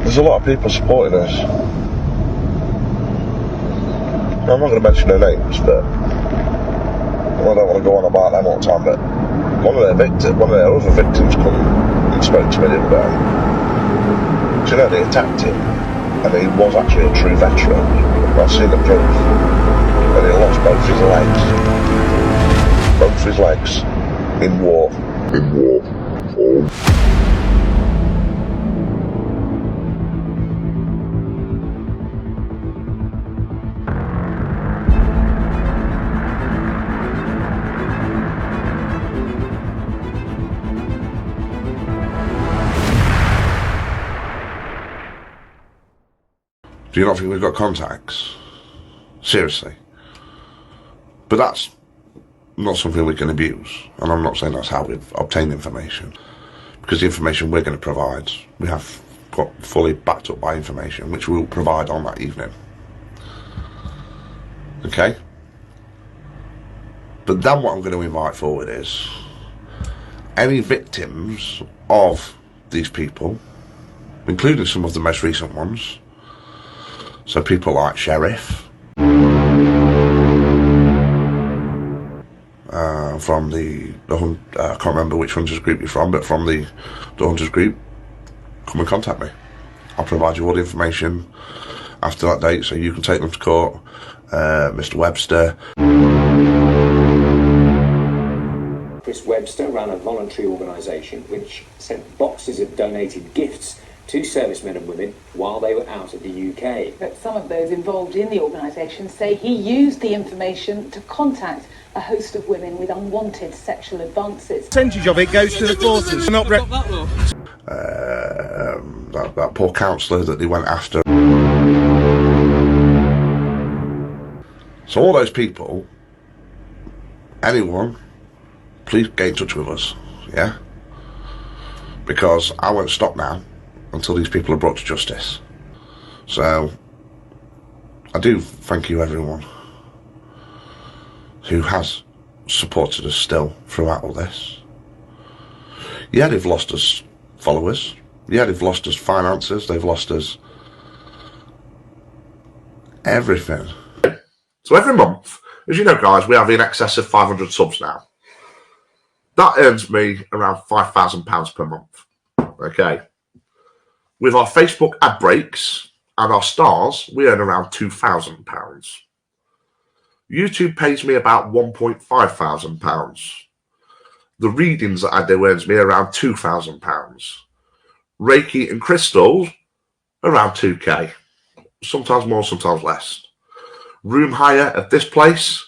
There's a lot of people supporting us. I'm not going to mention their names, but I don't want to go on about them all the time, but one of their other victims come and spoke to me the other day. Do you know, they attacked him, and he was actually a true veteran. I've seen the proof. And he lost both his legs. Both his legs. In war. Do you not think we've got contacts? Seriously. But that's not something we can abuse. And I'm not saying that's how we've obtained information. Because the information we're going to provide, we have got fully backed up by information, which we'll provide on that evening. Okay? But then what I'm going to invite forward is any victims of these people, including some of the most recent ones, so people like Sheriff, from the I can't remember which Hunters group you're from, but from the Hunters group, come and contact me. I'll provide you all the information after that date so you can take them to court. Mr. Webster. Chris Webster ran a voluntary organisation which sent boxes of donated gifts to servicemen and women while they were out of the UK. But some of those involved in the organisation say he used the information to contact a host of women with unwanted sexual advances. Percentage of it goes to the forces. Not that poor counsellor that they went after. So all those people, anyone, please get in touch with us, yeah? Because I won't stop now until these people are brought to justice. So I do thank you everyone who has supported us still throughout all this. Yeah, they've lost us followers. Yeah, they've lost us finances. They've lost us everything. So every month, as you know guys, we have in excess of 500 subs now. That earns me around £5,000 per month. Okay. With our Facebook ad breaks and our stars, we earn around £2,000. YouTube pays me about £1,500. The readings that I do earns me around £2,000. Reiki and crystals, around 2k. Sometimes more, sometimes less. Room hire at this place,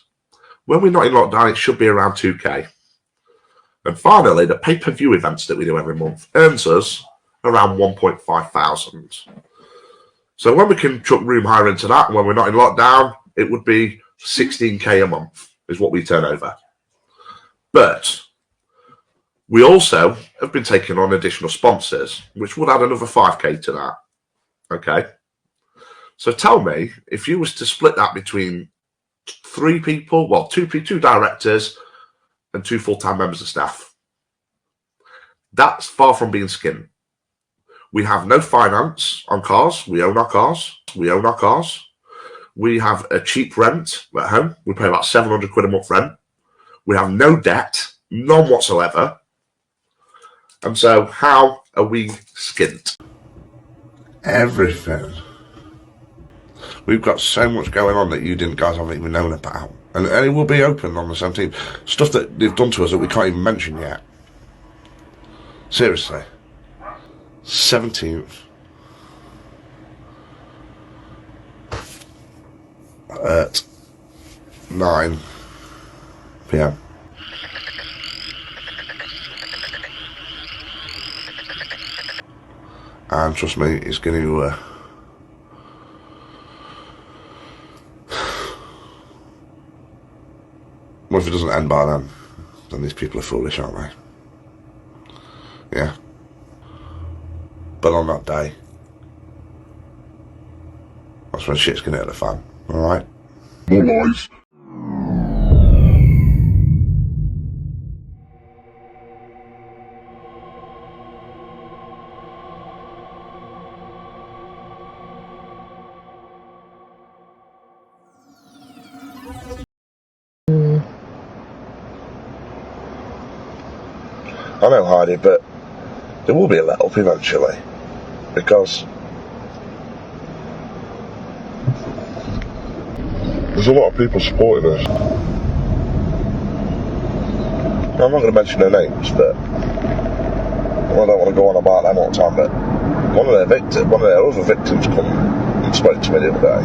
when we're not in lockdown, it should be around 2k. And finally, the pay-per-view events that we do every month earns us around 1,500. So when we can chuck room hire into that, and when we're not in lockdown, it would be 16k a month is what we turn over. But we also have been taking on additional sponsors, which would add another 5k to that. Okay. So tell me, if you was to split that between three people, well, two directors and 2 full-time members of staff, that's far from being skint. We have no finance on cars. We own our cars. We own our cars. We have a cheap rent at home. We pay about 700 quid a month rent. We have no debt, none whatsoever. And so how are we skint? Everything. We've got so much going on that you guys haven't even known about. And it will be open on the 17th. Stuff that they've done to us that we can't even mention yet. Seriously. 17th. At 9 p.m. And trust me, it's going to well, if it doesn't end by then these people are foolish, aren't they? Yeah. But on that day, that's when shit's going to hit the fan. Alright? More lies. I know, Heidi, but there will be a let-up eventually. Because there's a lot of people supporting us. I'm not going to mention their names, but I don't want to go on about them all the time, but one of their other victims come and spoke to me the other day.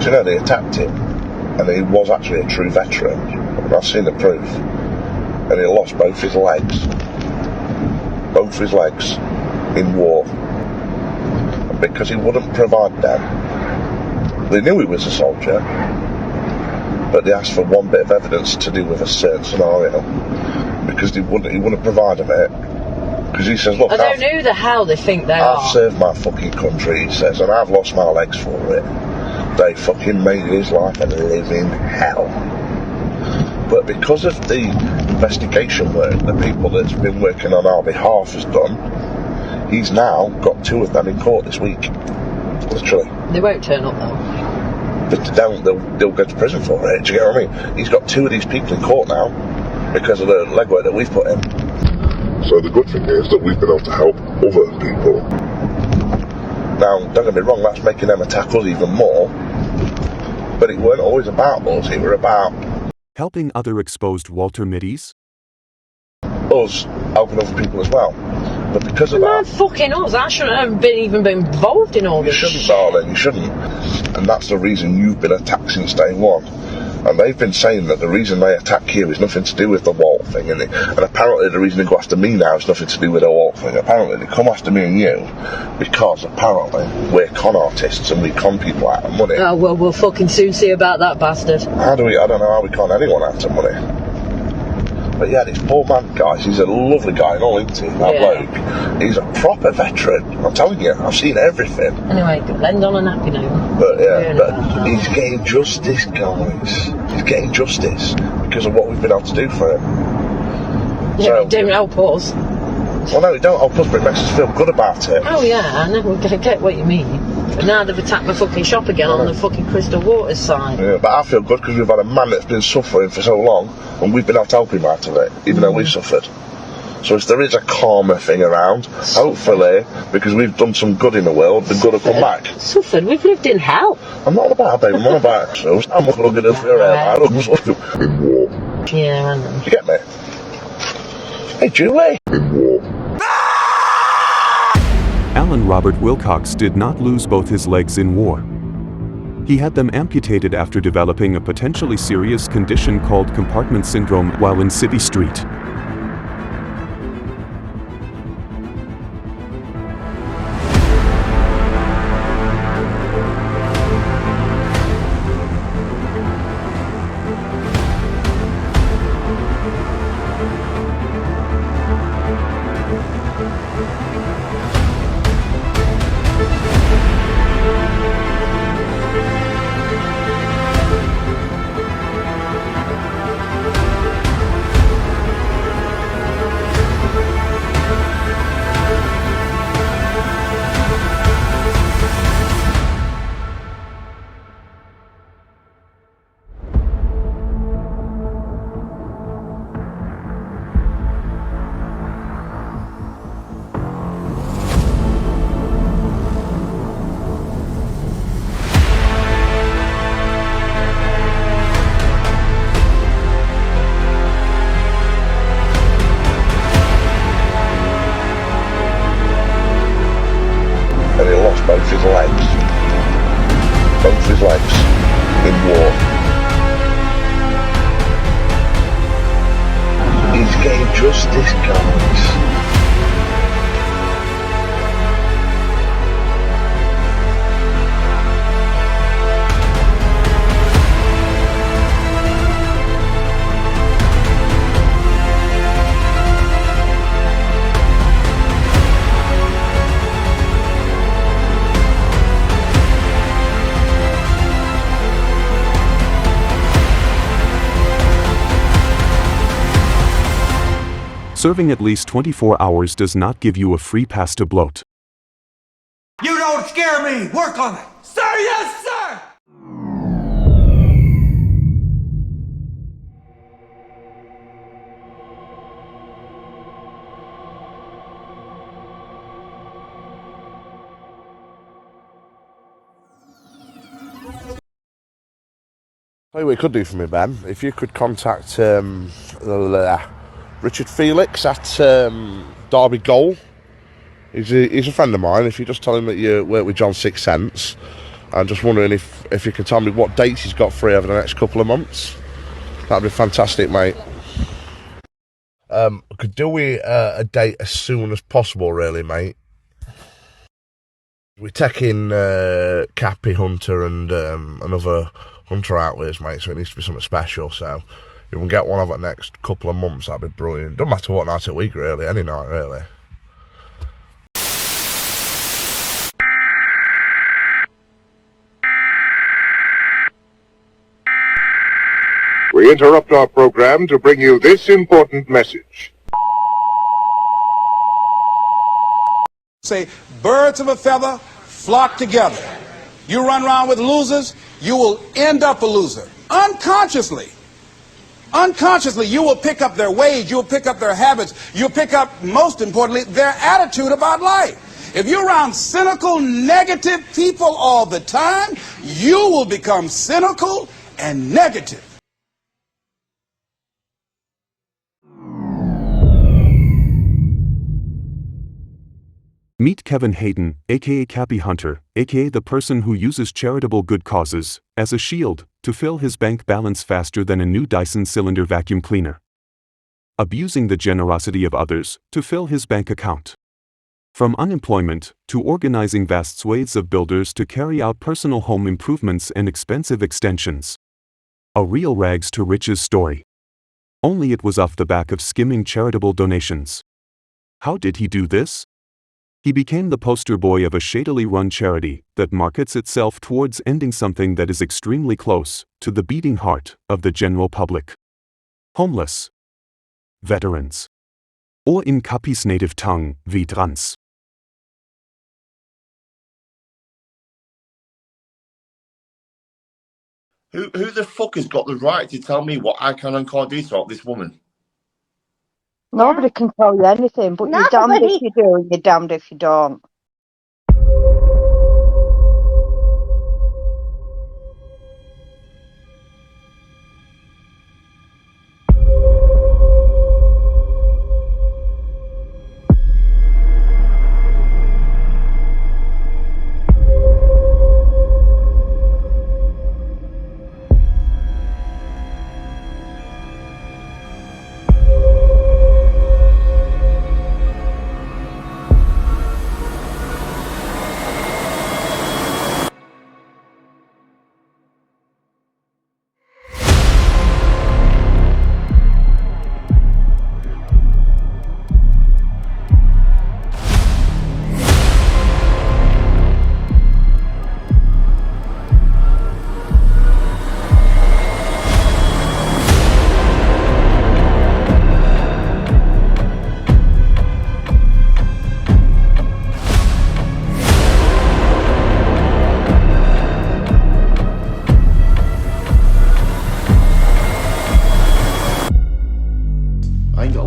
Do you know, they attacked him, and he was actually a true veteran. I've seen the proof. And he lost both his legs. Both his legs in war. And because he wouldn't provide them, they knew he was a soldier, but they asked for one bit of evidence to do with a certain scenario, because he wouldn't provide them it. Because he says, look, I don't know who the hell they think they are. I've served my fucking country, he says, and I've lost my legs for it. They fucking made his life a living hell. But because of the investigation work the people that's been working on our behalf has done, he's now got 2 of them in court this week. Literally. They won't turn up though. If they don't, they'll go to prison for it. Do you get what I mean? He's got 2 of these people in court now because of the legwork that we've put in. So the good thing is that we've been able to help other people. Now, don't get me wrong, that's making them attack us even more. But it weren't always about us, it were about helping other exposed Walter Middies? us helping other people as well. But because of Man, that, fucking us. I shouldn't have even been involved in all you this shouldn't, shit. darling, you shouldn't. And that's the reason you've been attacked since day one. And they've been saying that the reason they attack you is nothing to do with the Walt thing, and apparently the reason they go after me now is nothing to do with the Walt thing. Apparently they come after me and you because apparently we're con artists and we con people out of money. Oh, well, we'll fucking soon see about that bastard. I don't know how we con anyone out of money. But yeah, this poor man, guys, he's a lovely guy and all, isn't he? That bloke. He's a proper veteran. I'm telling you, I've seen everything. Anyway, end on a nappy note. But yeah, but he's getting justice, guys. He's getting justice because of what we've been able to do for him. Yeah, So, it don't help us. well, no, it don't help us, but it makes us feel good about it. Oh yeah, I know, I get what you mean. But now they've attacked my fucking shop again on the fucking Crystal Waters side. Yeah, but I feel good because we've had a man that's been suffering for so long and we've been able to help him out of it, even though we suffered. So if there is a karma thing around, hopefully, because we've done some good in the world, the good will come back. Suffered? We've lived in hell. I'm not about baby, I'm on about ourselves. I'm not going to get your hair. I don't know. Yeah, I know. You get me? Hey, Julie. Alan Robert Wilcox did not lose both his legs in war. He had them amputated after developing a potentially serious condition called compartment syndrome while in City Street. And he lost both his legs. Both his legs in war. He's getting justice, guys. Serving at least 24 hours does not give you a free pass to bloat. You don't scare me! Work on it! Sir, yes, sir! Tell you what you could do for me, Ben. If you could contact Richard Felix at Derby Goal. He's a friend of mine. If you just tell him that you work with John Sixthsense, I'm just wondering if you can tell me what dates he's got free over the next couple of months. That'd be fantastic, mate. Could do we a date as soon as possible, really, mate? We're taking Cappy Hunter and another hunter out with us, mate, so it needs to be something special. So if we can get one over the next couple of months, that'd be brilliant. Doesn't matter what night of the week, really, any night, really. We interrupt our program to bring you this important message. Say, birds of a feather flock together. You run around with losers, you will end up a loser. Unconsciously, you will pick up their ways, you'll pick up their habits, you'll pick up, most importantly, their attitude about life. If you're around cynical, negative people all the time, you will become cynical and negative. Meet Kevin Hayden, aka Cappy Hunter, aka the person who uses charitable good causes as a shield to fill his bank balance faster than a new Dyson cylinder vacuum cleaner. Abusing the generosity of others to fill his bank account. From unemployment to organizing vast swathes of builders to carry out personal home improvements and expensive extensions. A real rags to riches story. Only it was off the back of skimming charitable donations. How did he do this? He became the poster boy of a shadily run charity that markets itself towards ending something that is extremely close to the beating heart of the general public. Homeless. Veterans. Or in Cappy's native tongue, Veterans. Who the fuck has got the right to tell me what I can and can't do to help this woman? Nobody can tell you anything, but you're damned if you do and you're damned if you don't. I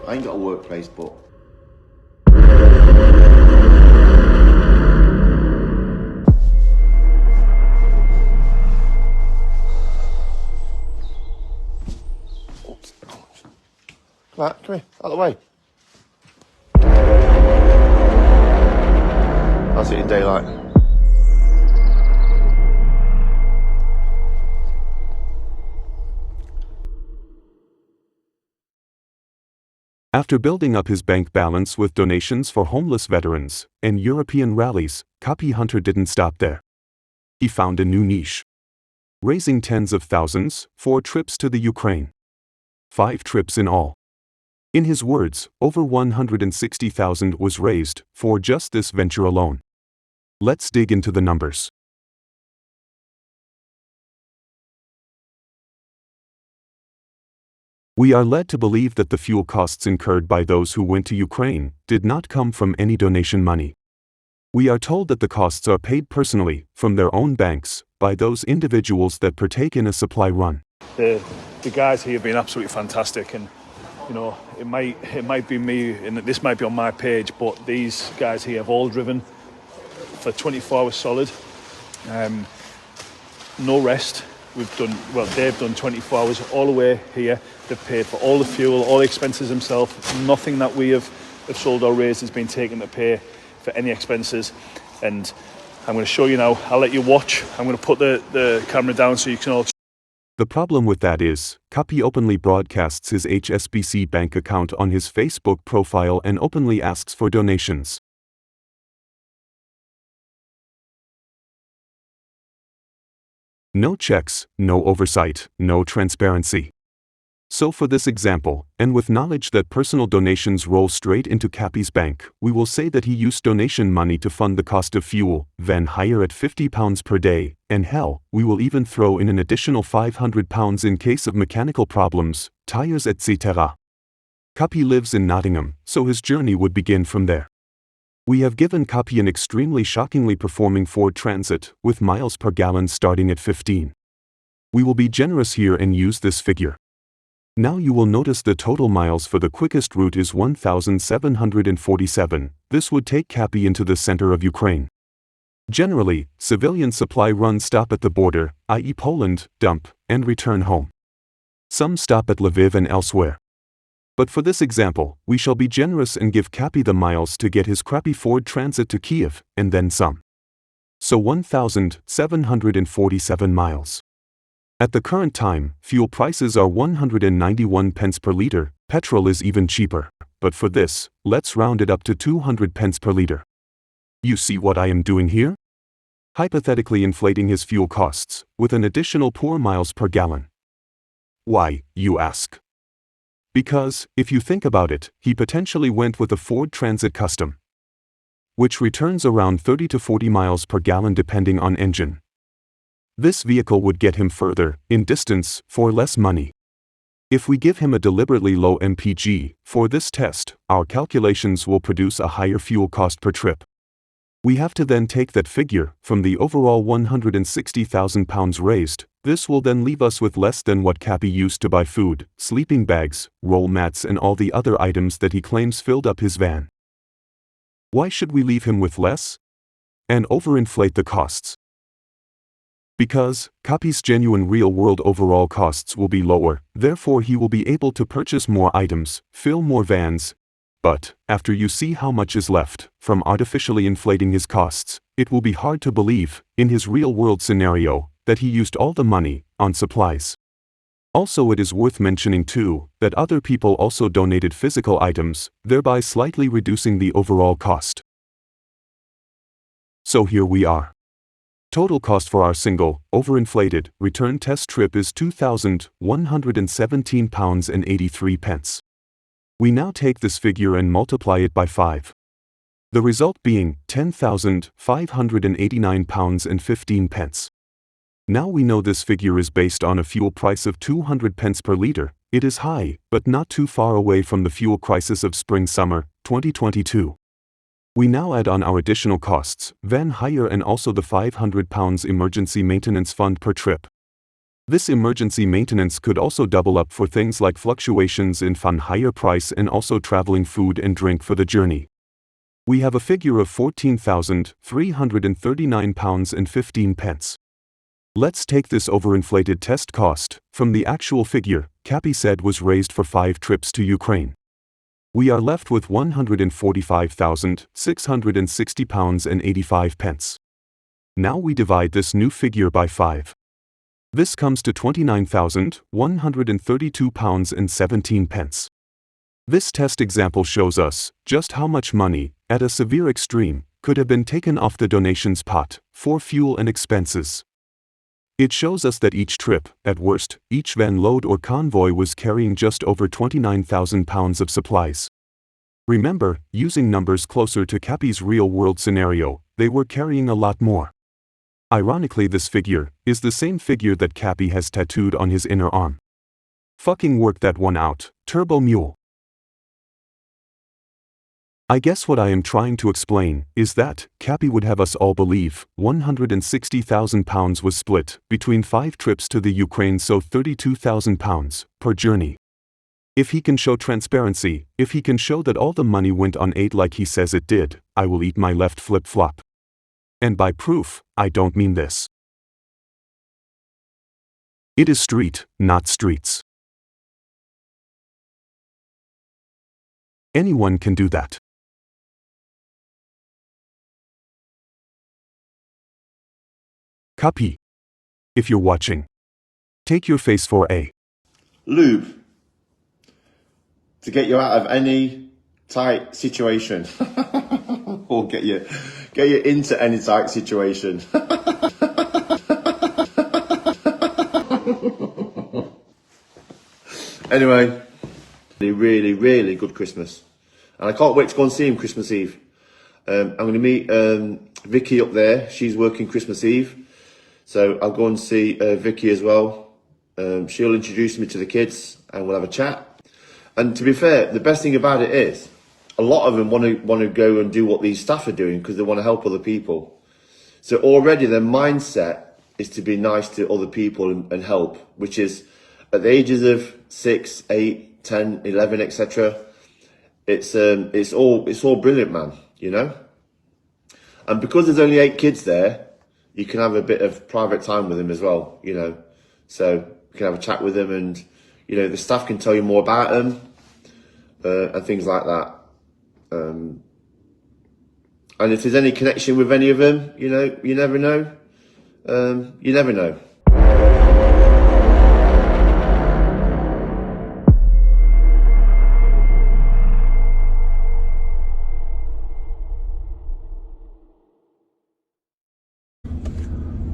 ain't got a workplace, but Right, come here, out of the way. How's it in daylight? After building up his bank balance with donations for homeless veterans and European rallies, Cappy Hunter didn't stop there. He found a new niche. Raising tens of thousands for trips to the Ukraine. 5 trips in all. In his words, over 160,000 was raised for just this venture alone. Let's dig into the numbers. We are led to believe that the fuel costs incurred by those who went to Ukraine did not come from any donation money. We are told that the costs are paid personally, from their own banks, by those individuals that partake in a supply run. The guys here have been absolutely fantastic, and you know, it might be me, and this might be on my page, but these guys here have all driven for 24 hours solid, no rest. They've done 24 hours all the way here. They've paid for all the fuel, all the expenses themselves. Nothing that we have sold or raised has been taken to pay for any expenses. And I'm going to show you now. I'll let you watch. I'm going to put the camera down so you can all. The problem with that is, Kapi openly broadcasts his HSBC bank account on his Facebook profile and openly asks for donations. No checks, no oversight, no transparency. So for this example, and with knowledge that personal donations roll straight into Kapi's bank, we will say that he used donation money to fund the cost of fuel, van hire at £50 per day, and hell, we will even throw in an additional £500 in case of mechanical problems, tires etc. Kapi lives in Nottingham, so his journey would begin from there. We have given Kapi an extremely shockingly performing Ford Transit, with miles per gallon starting at 15. We will be generous here and use this figure. Now you will notice the total miles for the quickest route is 1,747. This would take Kapi into the center of Ukraine. Generally, civilian supply runs stop at the border, i.e. Poland, dump, and return home. Some stop at Lviv and elsewhere. But for this example, we shall be generous and give Kapi the miles to get his crappy Ford Transit to Kiev, and then some. So 1,747 miles. At the current time, fuel prices are 191 pence per litre, petrol is even cheaper, but for this, let's round it up to 200 pence per litre. You see what I am doing here? Hypothetically inflating his fuel costs, with an additional poor miles per gallon. Why, you ask? Because, if you think about it, he potentially went with a Ford Transit Custom, which returns around 30 to 40 miles per gallon depending on engine. This vehicle would get him further, in distance, for less money. If we give him a deliberately low MPG, for this test, our calculations will produce a higher fuel cost per trip. We have to then take that figure, from the overall £160,000 raised, this will then leave us with less than what Kapi used to buy food, sleeping bags, roll mats and all the other items that he claims filled up his van. Why should we leave him with less? And overinflate the costs? Because, Kapi's genuine real-world overall costs will be lower, therefore he will be able to purchase more items, fill more vans. But, after you see how much is left, from artificially inflating his costs, it will be hard to believe, in his real-world scenario, that he used all the money on supplies. Also it is worth mentioning too, that other people also donated physical items, thereby slightly reducing the overall cost. So here we are. Total cost for our single, overinflated, return test trip is £2,117.83. We now take this figure and multiply it by 5. The result being £10,589.15. Now we know this figure is based on a fuel price of 200 pence per litre. It is high, but not too far away from the fuel crisis of spring-summer 2022. We now add on our additional costs, van hire and also the £500 emergency maintenance fund per trip. This emergency maintenance could also double up for things like fluctuations in van hire price and also traveling food and drink for the journey. We have a figure of £14,339.15. Let's take this overinflated test cost, from the actual figure, Kapi said was raised for 5 trips to Ukraine. We are left with £145,660.85. Now we divide this new figure by 5. This comes to £29,132.17. This test example shows us just how much money, at a severe extreme, could have been taken off the donations pot, for fuel and expenses. It shows us that each trip, at worst, each van load or convoy was carrying just over £29,000 of supplies. Remember, using numbers closer to Kapi's real-world scenario, they were carrying a lot more. Ironically, this figure is the same figure that Kapi has tattooed on his inner arm. Fucking work that one out, Turbo Mule. I guess what I am trying to explain is that Cappy would have us all believe £160,000 was split between 5 trips to the Ukraine, so £32,000 per journey. If he can show transparency, if he can show that all the money went on aid like he says it did, I will eat my left flip-flop. And by proof, I don't mean this. It is street, not streets. Anyone can do that. Copy. If you're watching, take your face for a lube to get you out of any tight situation. Or get you into any tight situation. Anyway, really, really good Christmas. And I can't wait to go and see him Christmas Eve. I'm going to meet Vicky up there. She's working Christmas Eve. So I'll go and see Vicky as well. She'll introduce me to the kids and we'll have a chat. And to be fair, the best thing about it is, a lot of them want to go and do what these staff are doing because they want to help other people. So already their mindset is to be nice to other people and help, which is at the ages of 6, 8, 10, 11, etc. It's all brilliant, man, you know. And because there's only 8 kids there, you can have a bit of private time with them as well, you know. So you can have a chat with them, and you know the staff can tell you more about them and things like that. And if there's any connection with any of them, you know, you never know. You never know.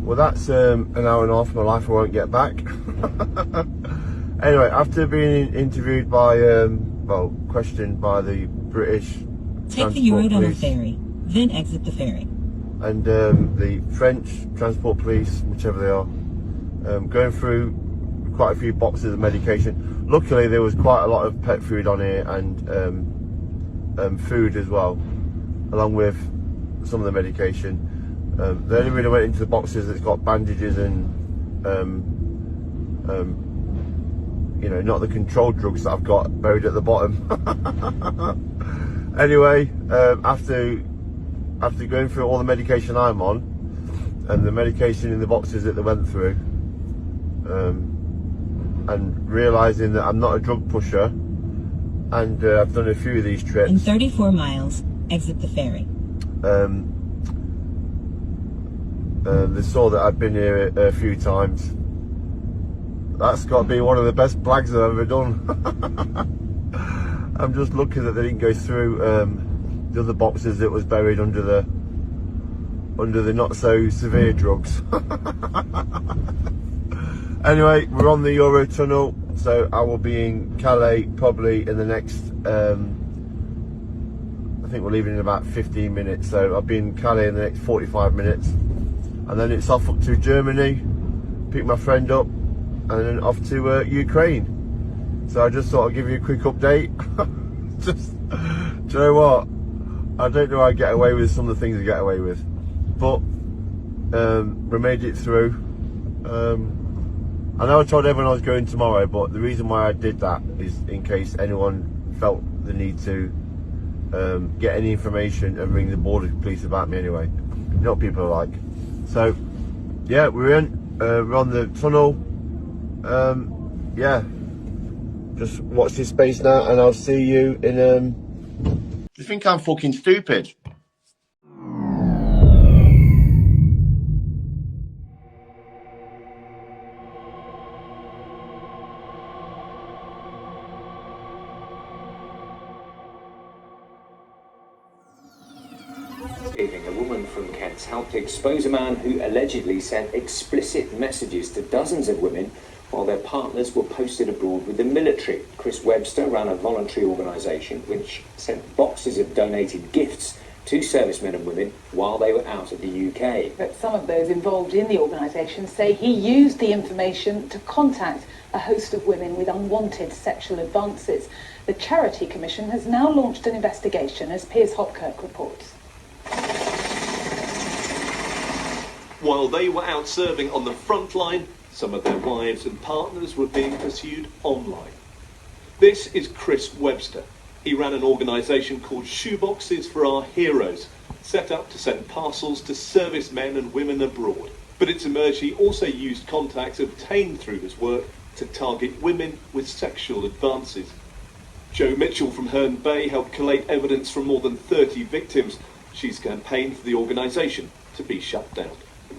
Well, that's an hour and a half of my life I won't get back. Anyway, after being interviewed by, questioned by the British Take the Euro on a ferry, then exit the ferry. And the French Transport Police, whichever they are, going through quite a few boxes of medication. Luckily, there was quite a lot of pet food on here and food as well, along with some of the medication. They only really went into the boxes that's got bandages and, you know, not the controlled drugs that I've got buried at the bottom. Anyway, after going through all the medication I'm on and the medication in the boxes that they went through, and realising that I'm not a drug pusher, and I've done a few of these trips. In 34 miles, exit the ferry. They saw that I'd been here a few times. That's got to be one of the best blags I've ever done. I'm just lucky that they didn't go through the other boxes that was buried under the not so severe drugs. Anyway, we're on the Eurotunnel, so I will be in Calais probably in the next, I think we're leaving in about 15 minutes, so I'll be in Calais in the next 45 minutes. And then it's off up to Germany, pick my friend up, and then off to Ukraine. So I just thought I'd give you a quick update. Do you know what? I don't know how I get away with some of the things I get away with. But we made it through. I know I told everyone I was going tomorrow, but the reason why I did that is in case anyone felt the need to get any information and ring the border police about me anyway. You know what people are like. So, yeah, we're on the tunnel. Yeah, just watch this space now, and I'll see you in. Do you think I'm fucking stupid? Evening, a woman from Kent helped expose a man who allegedly sent explicit messages to dozens of women while their partners were posted abroad with the military. Chris Webster ran a voluntary organisation which sent boxes of donated gifts to servicemen and women while they were out of the UK. But some of those involved in the organisation say he used the information to contact a host of women with unwanted sexual advances. The Charity Commission has now launched an investigation, as Piers Hopkirk reports. While they were out serving on the front line, some of their wives and partners were being pursued online. This is Chris Webster. He ran an organisation called Shoeboxes for Our Heroes, set up to send parcels to servicemen and women abroad. But it's emerged he also used contacts obtained through his work to target women with sexual advances. Jo Mitchell from Herne Bay helped collate evidence from more than 30 victims. She's campaigned for the organisation to be shut down.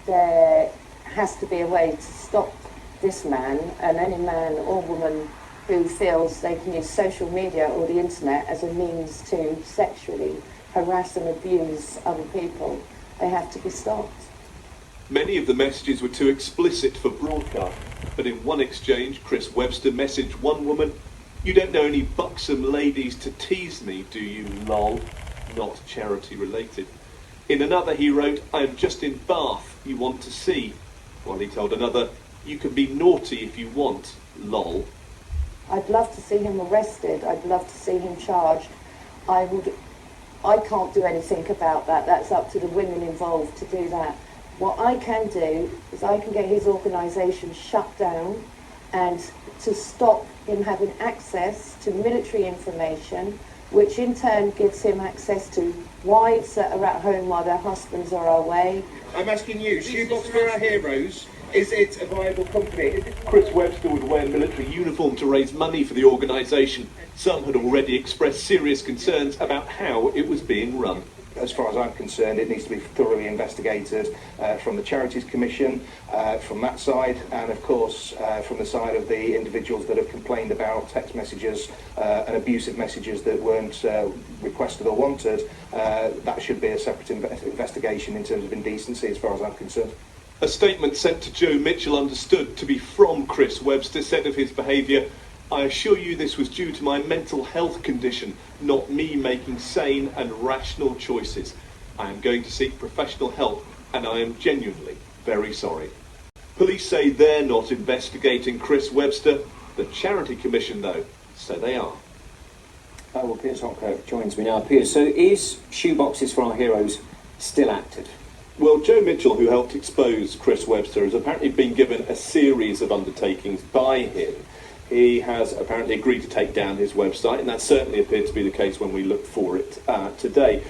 There has to be a way to stop this man and any man or woman who feels they can use social media or the internet as a means to sexually harass and abuse other people. They have to be stopped. Many of the messages were too explicit for broadcast, but in one exchange, Chris Webster messaged one woman, "You don't know any buxom ladies to tease me, do you, lol?" Not charity related. In another he wrote, "I am just in Bath, you want to see?" While he told another, "You can be naughty if you want, lol." I'd love to see him arrested. I'd love to see him charged. I can't do anything about that. That's up to the women involved to do that. What I can do is I can get his organisation shut down and to stop him having access to military information, which in turn gives him access to wives that are at home while their husbands are away. I'm asking you, Shoebox for Our Heroes, is it a viable company? Chris Webster would wear military uniform to raise money for the organisation. Some had already expressed serious concerns about how it was being run. As far as I'm concerned, it needs to be thoroughly investigated from the Charities Commission, from that side, and of course from the side of the individuals that have complained about text messages and abusive messages that weren't requested or wanted. That should be a separate investigation in terms of indecency, as far as I'm concerned. A statement sent to Jo Mitchell, understood to be from Chris Webster, said of his behaviour, "I assure you this was due to my mental health condition, not me making sane and rational choices. I am going to seek professional help and I am genuinely very sorry." Police say they're not investigating Chris Webster. The Charity Commission, though, say they are. Well, Piers Hopkirk joins me now. Piers, so is Shoeboxes for Our Heroes still active? Well, Jo Mitchell, who helped expose Chris Webster, has apparently been given a series of undertakings by him. He has apparently agreed to take down his website, and that certainly appeared to be the case when we looked for it today.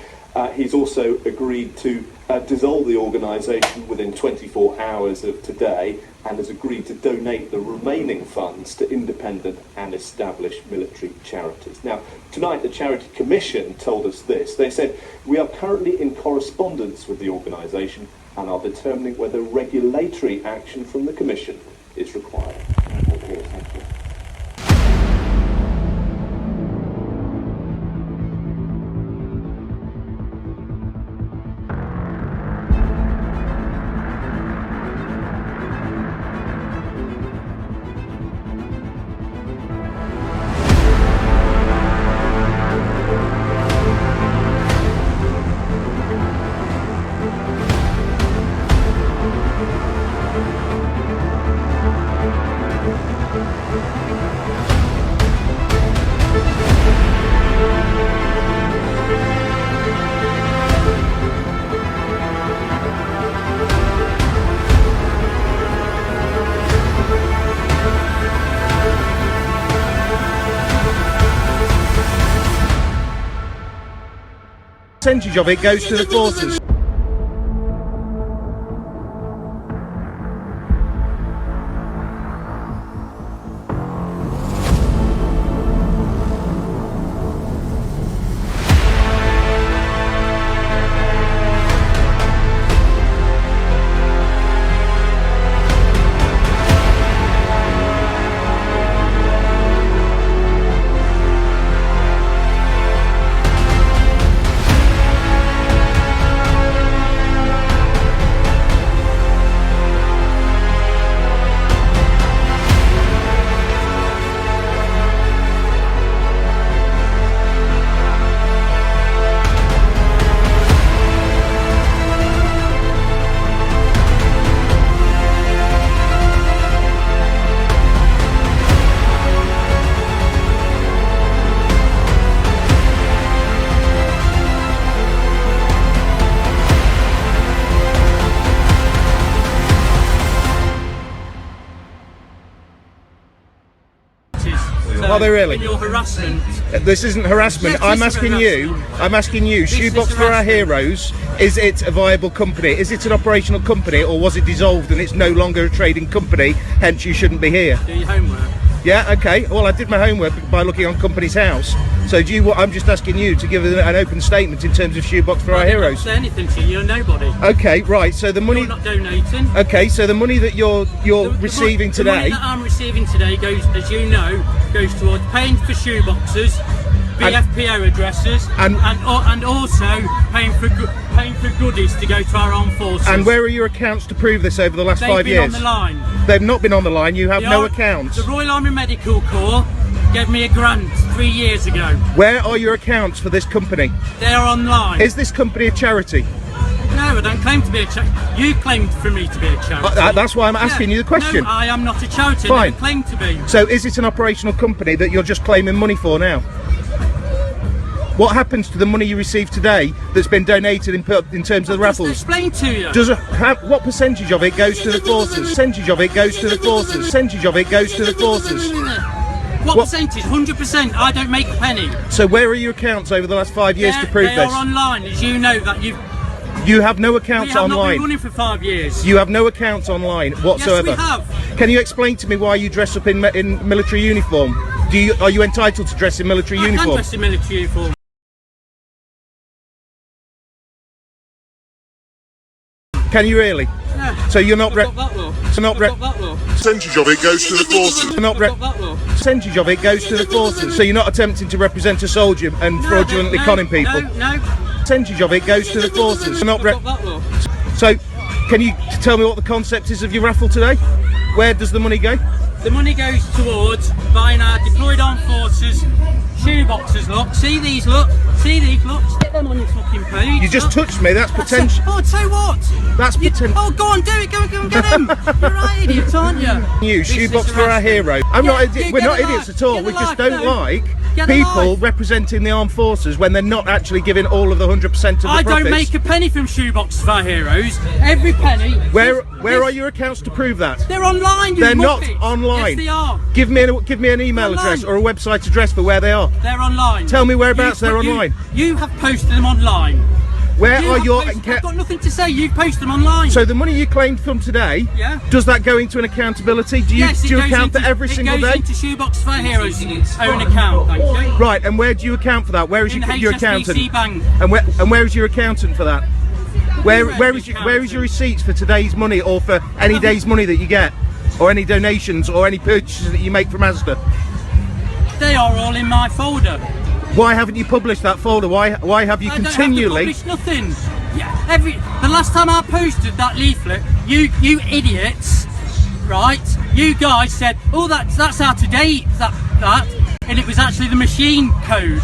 He's also agreed to dissolve the organisation within 24 hours of today, and has agreed to donate the remaining funds to independent and established military charities. Now, tonight the Charity Commission told us this. They said, "We are currently in correspondence with the organisation and are determining whether regulatory action from the Commission is required." Thank you. Percentage of it goes to the forces. Are they really? In your harassment. This isn't harassment. Yes, I'm this is asking you, Shoebox for Our Heroes, is it a viable company? Is it an operational company, or was it dissolved and it's no longer a trading company, hence you shouldn't be here? Do your homework. Yeah, okay. Well, I did my homework by looking on Company's House. So I'm just asking you to give an open statement in terms of Shoebox for Our Heroes. I didn't say anything to you, you're nobody. Okay, right. So the money... You're not donating. Okay, so the money that you're receiving today... The money that I'm receiving today goes, as you know, goes towards paying for shoeboxes, BFPO addresses, and also paying for goodies to go to our armed forces. And where are your accounts to prove this over the last 5 years? They've been on the line. They've not been on the line. You have no accounts. The Royal Army Medical Corps gave me a grant 3 years ago. Where are your accounts for this company? They're online. Is this company a charity? No, I don't claim to be a charity. You claimed for me to be a charity. That's why I'm asking you the question. No, I am not a charity. Fine. I don't claim to be. So is it an operational company that you're just claiming money for now? What happens to the money you receive today that's been donated in terms of the raffles? Explain to you. What percentage of it goes to the forces? Percentage of it goes to the forces. Percentage of it goes to the forces. What percentage? 100%. I don't make a penny. So where are your accounts over the last 5 years to prove this? They are online, as you know that you. You have no accounts online. We have not been running for 5 years. You have no accounts online whatsoever. Yes, we have. Can you explain to me why you dress up in military uniform? Are you entitled to dress in military uniform? I can dress in military uniform. Can you really? Yeah. So you're not Percentage of it goes to the forces. Percentage of it goes to the forces. So you're not attempting to represent a soldier and fraudulently conning people. No. Percentage of it goes to the forces. So can you tell me what the concept is of your raffle today? Where does the money go? The money goes towards buying our deployed armed forces shoeboxes. Look, see these, look. Get them on your fucking page. You just touched me. That's potential. Oh, so what? That's potential. Oh, go on, do it. Go and get them. You're right, idiots, aren't you? You shoebox for our hero. We're not idiots at all. We just don't like people representing the armed forces when they're not actually giving all of the 100% of the profits. I don't make a penny from shoeboxes for our heroes. Every penny. Where are your accounts to prove that? They're online. They're not online. Yes, they are. Give me an email address or a website address for where they are. They're online. Tell me whereabouts they're online. You have posted them online. I've got nothing to say. You've posted them online. So the money you claimed from today, does that go into an accountability? Do you account for every single day? It goes into Shoebox for Heroes' own account. Thank you. Right, and where do you account for that? Where is your accountant? Bank. And where is your accountant for that? Where is your receipts for today's money or for any day's money that you get, or any donations or any purchases that you make from Asda? They are all in my folder. Why haven't you published that folder? Why have you continually? I don't have to publish nothing. Yeah, the last time I posted that leaflet, you idiots, right? You guys said, oh, that's out of date, that, and it was actually the machine code.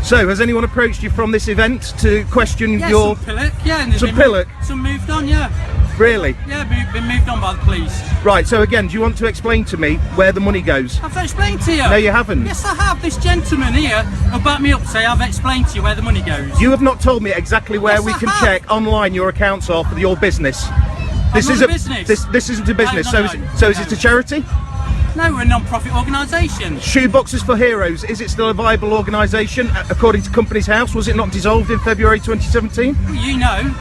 So, has anyone approached you from this event to question your? Some pillock, some moved on, yeah. Really? Yeah, been moved on by the police. Right, so again, do you want to explain to me where the money goes? I've explained to you. No, you haven't. Yes, I have. This gentleman here will back me up and say I've explained to you where the money goes. You have not told me exactly where we can check online your accounts are for your business. This isn't a business. This isn't a business. So is it a charity? No, we're a non-profit organisation. Shoeboxes for Heroes, is it still a viable organisation according to Company's House? Was it not dissolved in February 2017? Well, you know.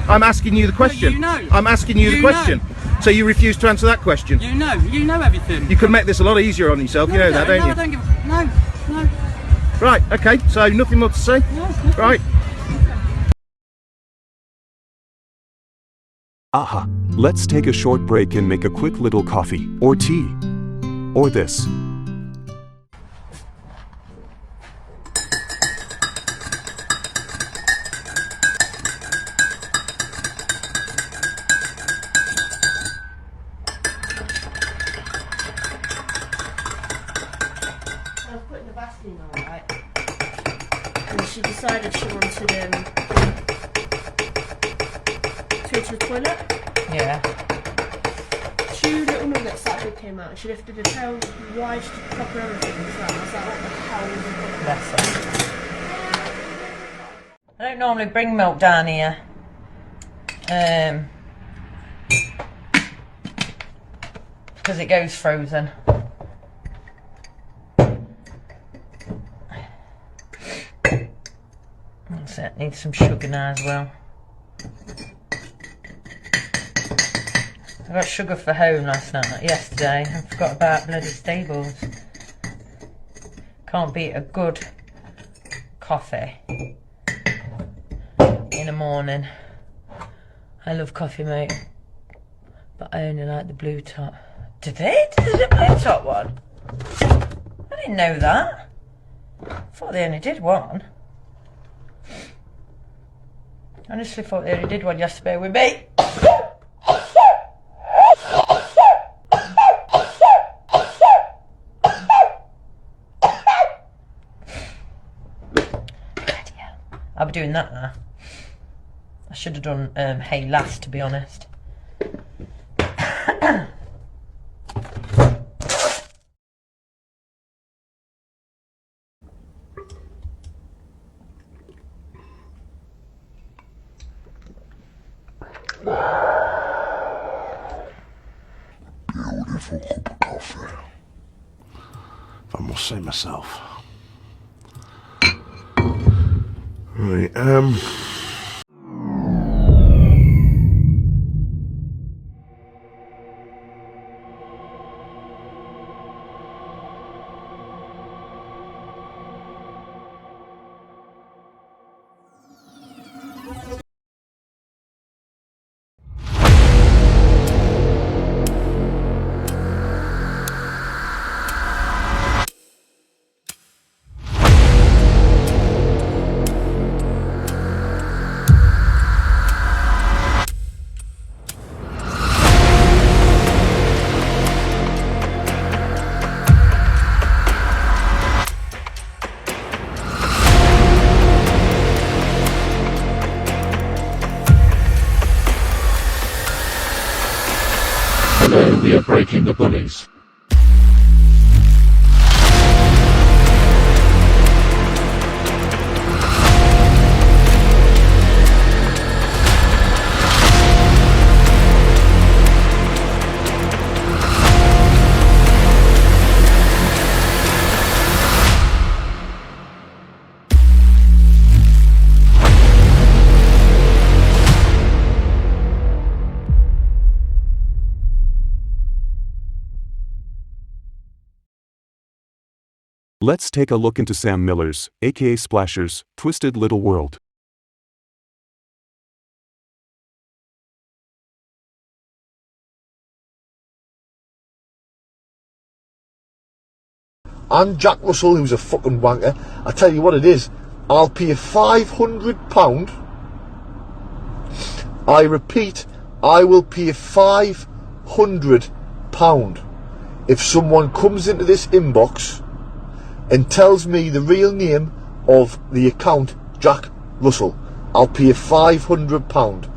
I'm asking you the question. You know. I'm asking you the question. So you refuse to answer that question? You know everything. You could make this a lot easier on yourself, you know that, don't you? I don't give no. Right, okay, so nothing more to say? No. Right. Aha, let's take a short break and make a quick little coffee, or tea, or this. She decided she wanted to go to the toilet. Yeah. 2 little nuggets that big came out. She lifted her tail wide to proper everything as well. I was like, what the hell was it? Bless her. I don't normally bring milk down here. Because it goes frozen. it needs some sugar now as well. I got sugar for home yesterday. I forgot about bloody stables. Can't beat a good coffee in the morning. I love coffee, mate, but I only like the blue top. Did they? Did they do the blue top one? I didn't know that. I thought they only did one. I honestly thought they only did one yesterday with me. I'll be doing that now. I should have done hay last, to be honest. Beautiful cup of coffee, if I must say myself. Right, Today we are breaking the bullies. Let's take a look into Sam Miller's, aka Splasher's, twisted little world. I'm Jack Russell, who's a fucking wanker. I tell you what it is, I'll pay £500. I repeat, I will pay £500 if someone comes into this inbox and tells me the real name of the account, Jack Russell. I'll pay £500.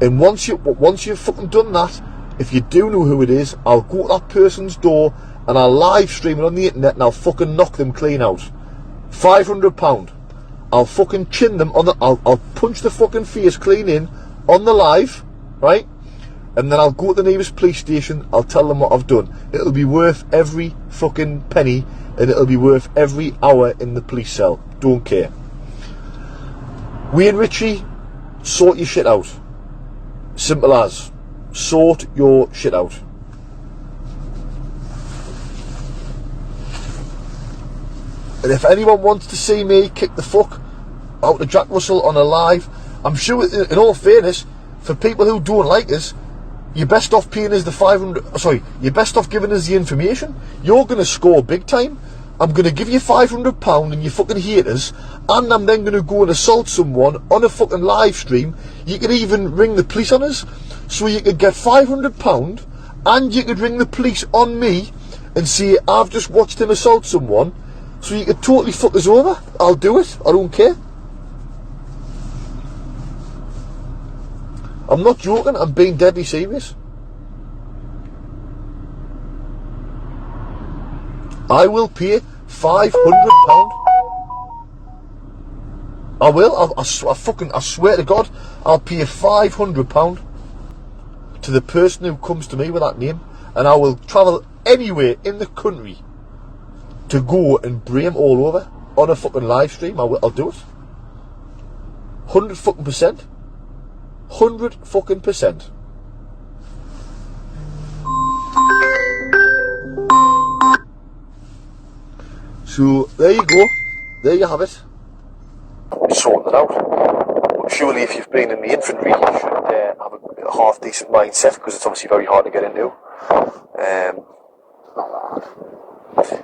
And once you've fucking done that, if you do know who it is, I'll go to that person's door and I'll live stream it on the internet and I'll fucking knock them clean out. £500. I'll fucking chin them on the. I'll punch the fucking face clean in on the live, right? And then I'll go to the nearest police station. I'll tell them what I've done. It'll be worth every fucking penny, and it'll be worth every hour in the police cell. Don't care. Wayne Ritchie, sort your shit out. Simple as. Sort your shit out. And if anyone wants to see me kick the fuck out of Jack Russell on a live, I'm sure, in all fairness, for people who don't like us, you're best off paying us the 500. Sorry, you're best off giving us the information. You're going to score big time. I'm going to give you £500 and you fucking hate us, and I'm then going to go and assault someone on a fucking live stream. You could even ring the police on us, so you could get £500, and you could ring the police on me and say I've just watched him assault someone. So you could totally fuck us over. I'll do it. I don't care. I'm not joking. I'm being deadly serious. I will pay £500. I will. I swear to God, I'll pay £500 to the person who comes to me with that name, and I will travel anywhere in the country to go and bring him all over on a fucking live stream. I'll do it. 100% 100%. So there you go. There you have it. Sorting it out. Surely if you've been in the infantry, you should have a half decent mindset, because it's obviously very hard to get into.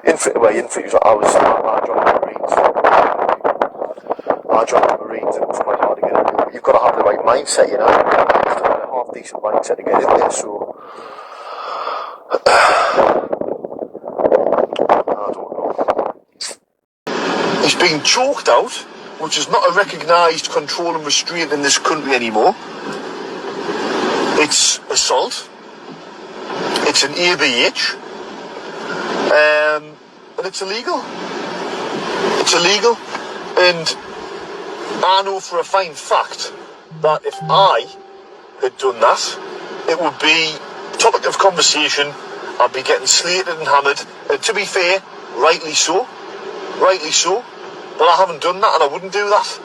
Infantry, I joined the Marines. And it was quite hard to get into. But you've got to have the right mindset, you know. You have to have a half decent mindset to get in there, so I don't know. He's been choked out, which is not a recognised control and restraint in this country anymore. It's assault. It's an ABH. And it's illegal. It's illegal. And I know for a fine fact that if I had done that, it would be topic of conversation. I'd be getting slated and hammered. And to be fair, rightly so. Rightly so. But I haven't done that, and I wouldn't do that.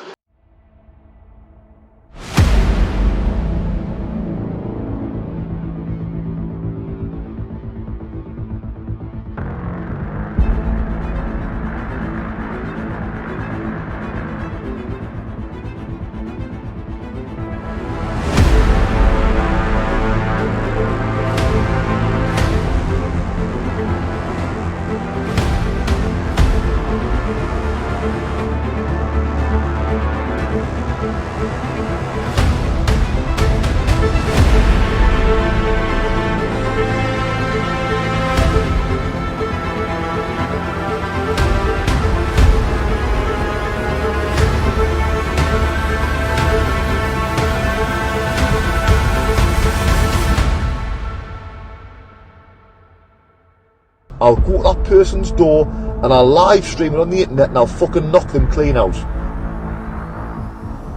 I'll go to that person's door and I'll live stream it on the internet and I'll fucking knock them clean out.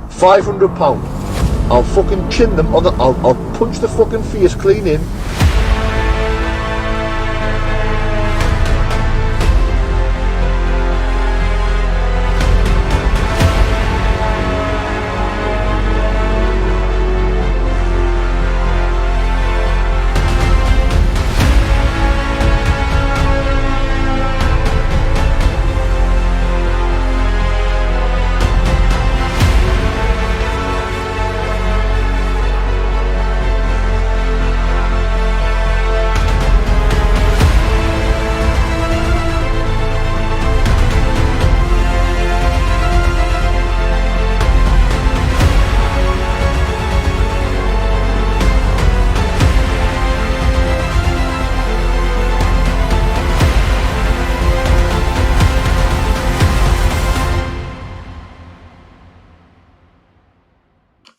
£500. I'll fucking chin them on the, I'll punch the fucking face clean in.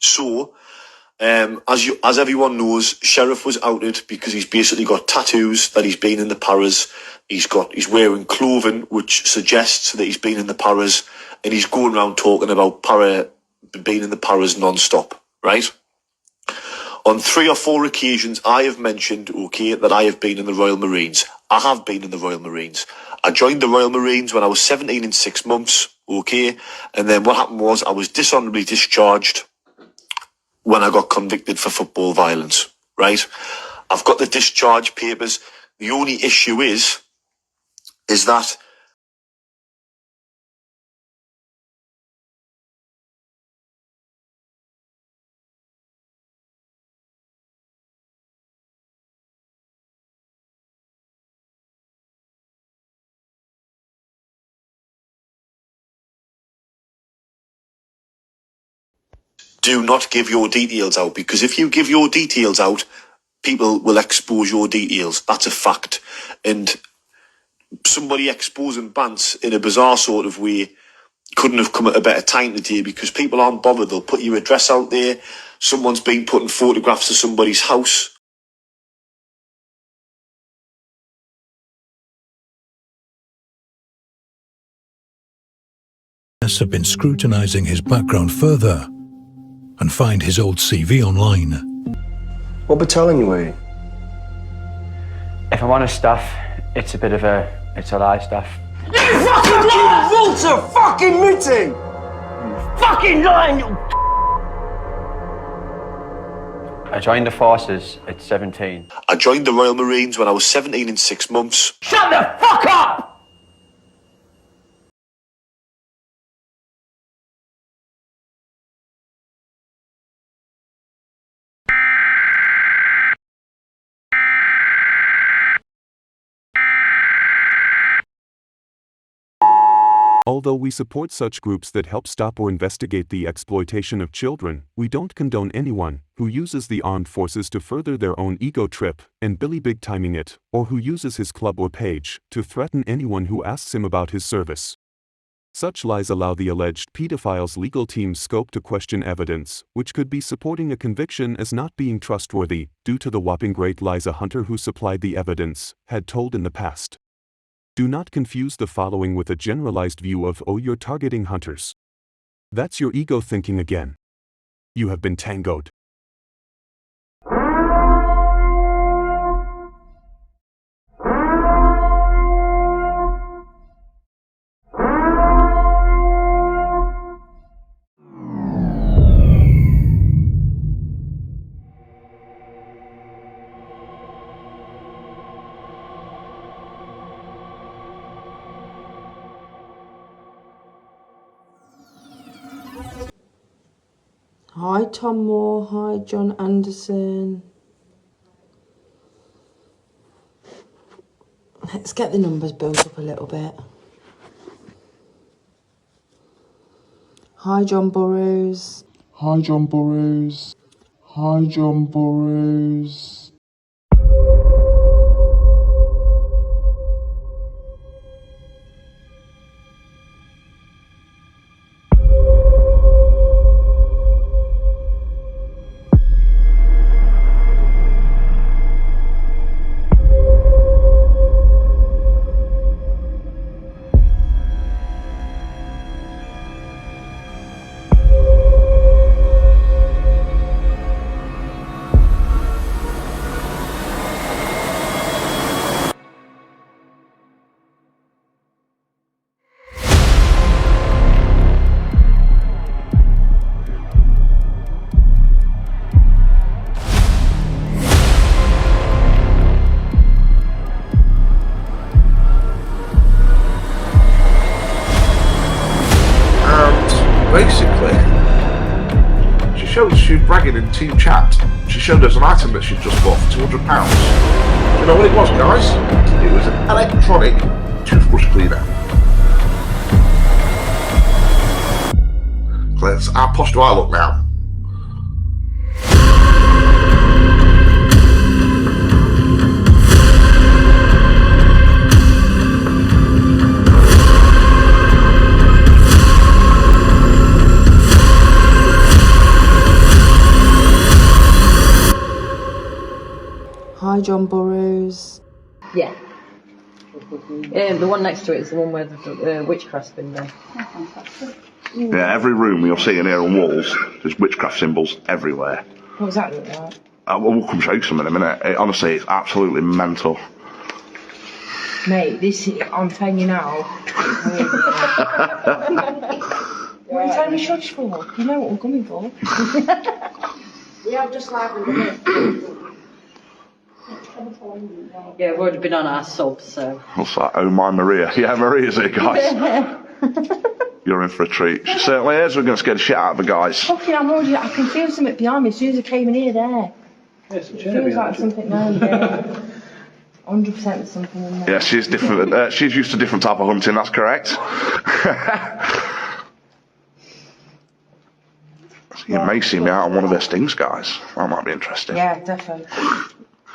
So, as everyone knows, Sheriff was outed because he's basically got tattoos that he's been in the paras. He's wearing clothing which suggests that he's been in the paras, and he's going around talking about being in the paras non-stop, right? On 3 or 4 occasions, I have mentioned, okay, that I have been in the Royal Marines. I have been in the Royal Marines. I joined the Royal Marines when I was 17 and 6 months, okay? And then what happened was I was dishonourably discharged when I got convicted for football violence, right? I've got the discharge papers. The only issue is that do not give your details out, because if you give your details out, people will expose your details. That's a fact. And somebody exposing Bants in a bizarre sort of way couldn't have come at a better time today, because people aren't bothered. They'll put your address out there. Someone's been putting photographs of somebody's house. Have been scrutinising his background further and find his old CV online. What battalion you were in? If I'm honest, Staff, it's a lie, Staff. You fucking lie! Walter fucking Mitty! You fucking lying, you I joined the forces at 17. I joined the Royal Marines when I was 17 and 6 months. Shut the fuck up! Although we support such groups that help stop or investigate the exploitation of children, we don't condone anyone who uses the armed forces to further their own ego trip and Billy Big timing it, or who uses his club or page to threaten anyone who asks him about his service. Such lies allow the alleged pedophile's legal team scope to question evidence, which could be supporting a conviction as not being trustworthy, due to the whopping great lies a hunter who supplied the evidence had told in the past. Do not confuse the following with a generalized view of, oh, you're targeting hunters. That's your ego thinking again. You have been tangoed. Hi Tom Moore, hi John Anderson. Let's get the numbers built up a little bit. Hi John Burrows. Hi John Burrows. Hi John Burrows. Basically, she showed she was bragging in team chat. She showed us an item that she'd just bought for £200. You know what it was, guys? It was an electronic toothbrush cleaner. Let's, how posh do I look now? Hi John Burrows. Yeah. The one next to it is the one where the witchcraft's been there. Yeah, every room you'll see in here on walls, there's witchcraft symbols everywhere. What does that look like? We'll come show you some in a minute. Honestly, it's absolutely mental. Mate, this I'm telling you now. What are you telling me shush for? You know what we're coming for. We have just live in the minute. Yeah, we've already been on our sub, so. What's that? Oh my Maria. Yeah, Maria's here, guys. You're in for a treat. She certainly is. We're going to scare the shit out of the guys. Fucking, I can feel something behind me as soon as I came in here there. It feels like something there, yeah. 100% there's something in there. Yeah, she's different. She's used to different type of hunting, that's correct. You may see me out on one of their stings, guys. That might be interesting. Yeah, definitely.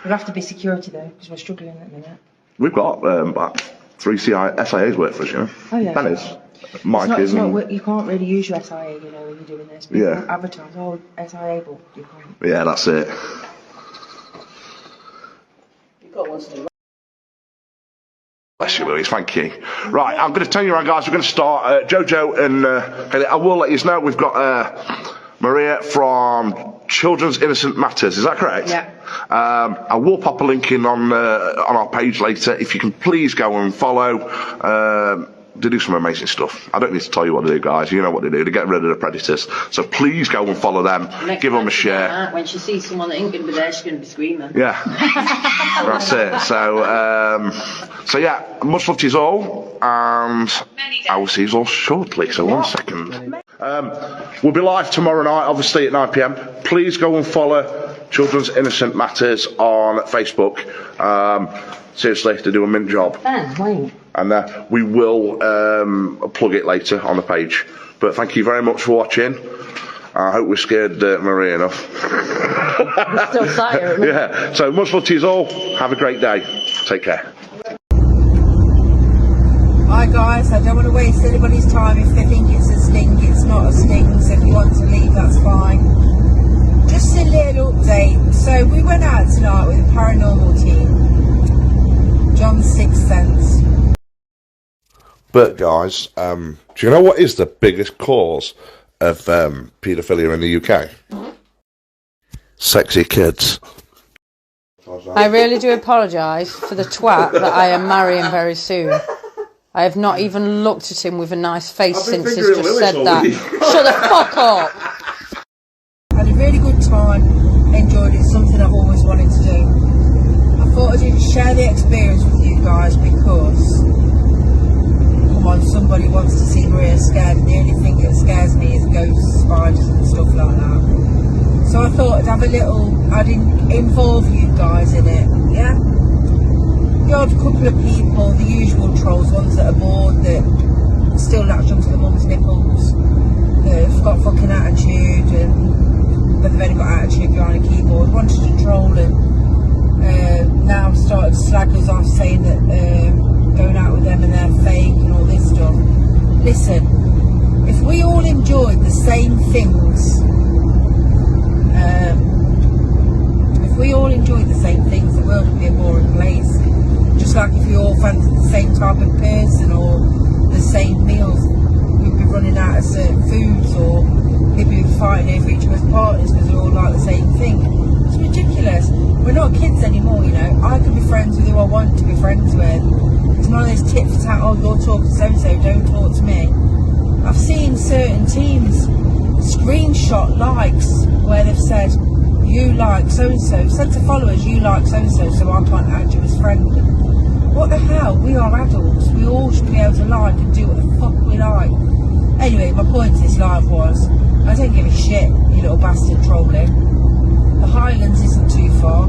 We'll have to be security though, because we're struggling at the minute. We've got about 3 SIAs work for us, you know. Oh yeah. That is. Mike is. You can't really use your SIA, you know, when you're doing this. People Yeah. advertise, oh, SIA, but you can't. Yeah, that's it. You've got one to do. Bless you, Louise, thank you. Right, I'm going to tell you, right, guys, we're going to start. Jojo and Haley, I will let you know we've got Maria from Children's Innocent Matters, is that correct? Yeah. I will pop a link in on our page later. If you can please go and follow. they do some amazing stuff. I don't need to tell you what they do, guys. You know what they do. They get rid of the predators. So please go and follow them. Give them a share. When she sees someone that ain't going to be there, she's going to be screaming. Yeah, that's it. So yeah, much love to you all, and I will see you all shortly. So 1 second. We'll be live tomorrow night, obviously at 9 PM. Please go and follow Children's Innocent Matters on Facebook. Seriously, they do a mint job. Wait. And we will plug it later on the page. But thank you very much for watching. I hope we scared Marie enough. We're still sat here. Yeah. So much love to you all. Have a great day. Take care. Hi guys, I don't want to waste anybody's time. If they think it's a sting, it's not a sting. So if you want to leave, that's fine. Just a little update. So we went out tonight with the paranormal team. John's Sixth Sense. But guys, do you know what is the biggest cause of paedophilia in the UK? Sexy kids. I really do apologise for the twat that I am marrying very soon. I have not even looked at him with a nice face since he's just said that. Shut the fuck up! Had a really good time, enjoyed it, something I've always wanted to do. I thought I'd share the experience with you guys because, come on, somebody wants to see Maria scared, and the only thing that scares me is ghosts, spiders and stuff like that. So I thought I'd have a little, I'd involve you guys in it, yeah? The odd couple of people, the usual trolls, ones that are bored, that still latch onto the mum's nipples, that have got fucking attitude, and but they've only got attitude behind a keyboard, wanted to troll and now started to slag us off saying that going out with them and they're fake and all this stuff. Listen, if we all enjoyed the same things, the world would be a boring place. Just like if we all fancy the same type of person or the same meals, we'd be running out of certain foods, or people would be fighting over each other's partners because they all like the same thing. It's ridiculous. We're not kids anymore, you know. I can be friends with who I want to be friends with. It's none of this tit for tat, oh, you're talking to so-and-so, don't talk to me. I've seen certain teams screenshot likes where they've said, you like so-and-so, said to followers, you like so-and-so, so I can't add you as friend. What the hell? We are adults. We all should be able to like and do what the fuck we like. Anyway, my point to this live was, I don't give a shit, you little bastard trolling. The Highlands isn't too far.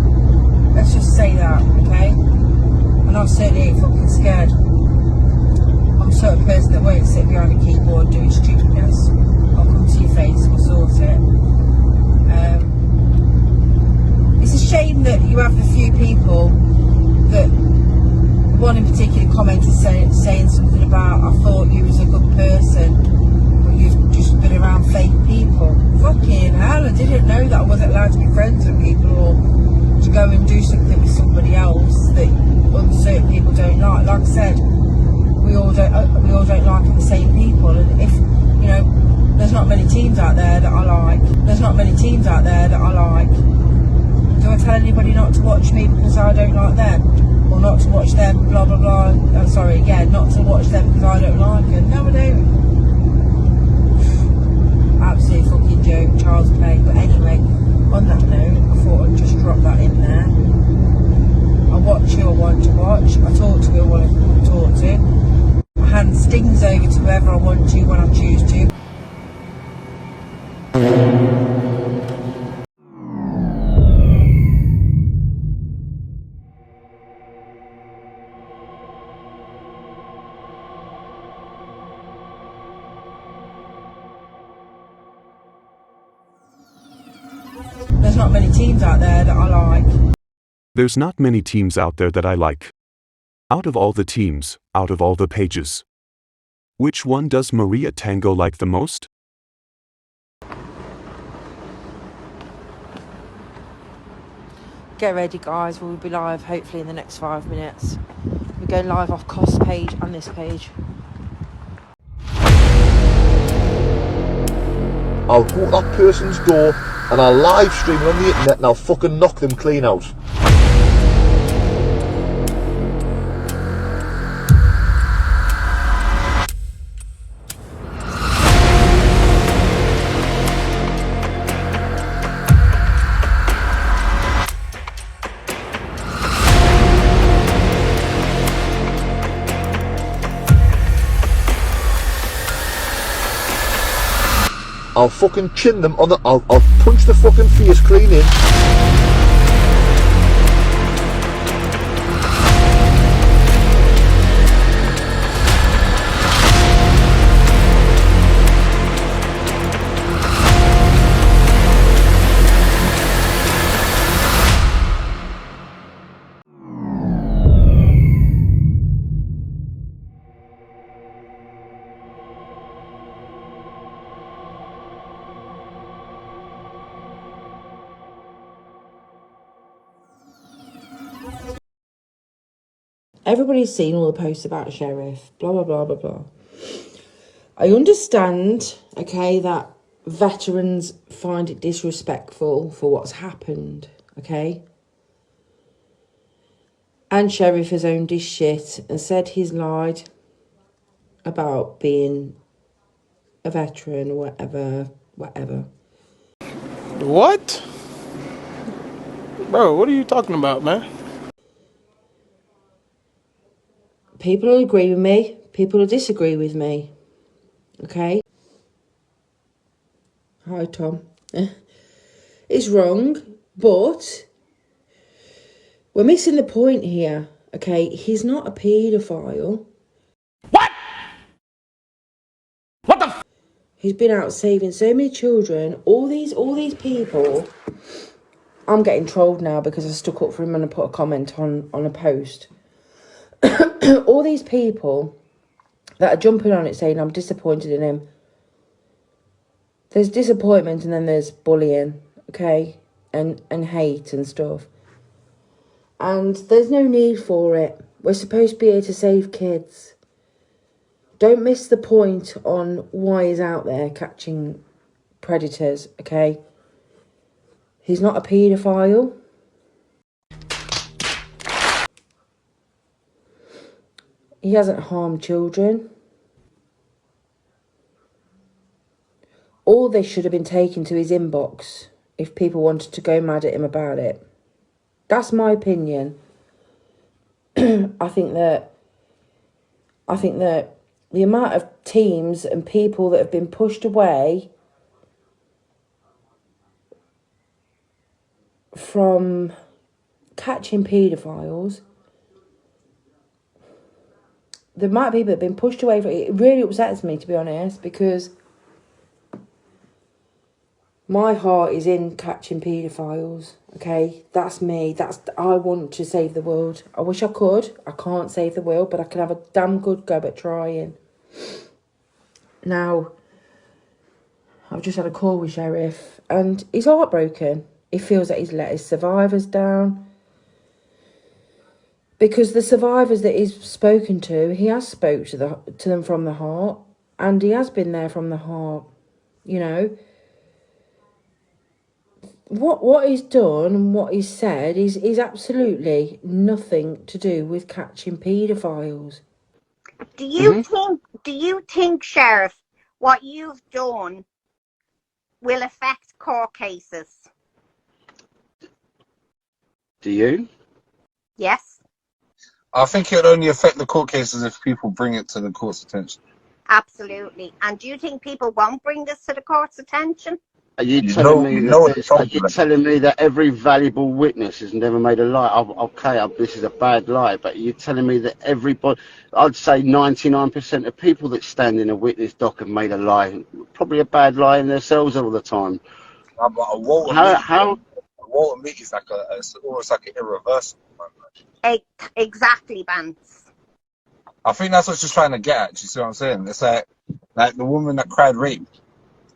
Let's just say that, okay? And I certainly ain't fucking scared. I'm the sort of person that won't sit behind a keyboard doing stupidness. I'll come to your face, we'll sort it. It's a shame that you have a few people that, one in particular commented saying something about, I thought you was a good person, but you've just been around fake people. Fucking hell, I didn't know that I wasn't allowed to be friends with people or to go and do something with somebody else that certain people don't like. Like I said, we all don't like the same people, and if, you know, there's not many teams out there that I like. Do I tell anybody not to watch me because I don't like them? Or not to watch them, blah blah blah. I'm sorry, yeah, not to watch them because I don't like them. No, I don't. Absolute fucking joke, child's play. But anyway, on that note, I thought I'd just drop that in there. I watch who I want to watch. I talk to who I want to talk to. My hand stings over to whoever I want to when I choose to. There's not many teams out there that I like. There's not many teams out there that I like. Out of all the teams, out of all the pages, which one does Maria Tango like the most? Get ready guys, we'll be live hopefully in the next 5 minutes. We're going live off Cost page and this page. I'll go to that person's door and I'll live stream it on the internet and I'll fucking knock them clean out. I'll fucking chin them on the. I'll punch the fucking face clean in. Everybody's seen all the posts about Sheriff, blah, blah, blah, blah, blah. I understand, okay, that veterans find it disrespectful for what's happened, okay? And Sheriff has owned his shit and said he's lied about being a veteran or whatever. What? Bro, what are you talking about, man? People will agree with me, people will disagree with me, okay? Hi, Tom. It's wrong, but we're missing the point here, okay? He's not a paedophile. What? What the? He's been out saving so many children. All these people. I'm getting trolled now because I stuck up for him and I put a comment on a post. All these people that are jumping on it saying I'm disappointed in him. There's disappointment and then there's bullying, okay? And hate and stuff. And there's no need for it. We're supposed to be here to save kids. Don't miss the point on why he's out there catching predators, okay? He's not a paedophile. He hasn't harmed children. All this should have been taken to his inbox if people wanted to go mad at him about it. That's my opinion. I think that the amount of teams and people that have been pushed away from catching paedophiles, the amount of people that have been pushed away from it really upsets me, to be honest, because my heart is in catching paedophiles, okay? That's me. I want to save the world. I wish I could. I can't save the world, but I can have a damn good go at trying. Now, I've just had a call with Sheriff, and he's heartbroken. He feels that he's let his survivors down. Because the survivors that he's spoken to, he has spoke to them from the heart, and he has been there from the heart, you know. What he's done and what he's said is absolutely nothing to do with catching paedophiles. Do you think, Sheriff, what you've done will affect court cases? Do you? Yes. I think it would only affect the court cases if people bring it to the court's attention. Absolutely. And do you think people won't bring this to the court's attention? Are you telling me that every valuable witness has never made a lie? Okay, this is a bad lie, but are you telling me that everybody, I'd say 99% of people that stand in a witness dock have made a lie, probably a bad lie in themselves all the time. A Walter meet is like it's almost like an irreversible. Exactly, Vance. I think that's what she's trying to get at. You see what I'm saying? It's like the woman that cried rape.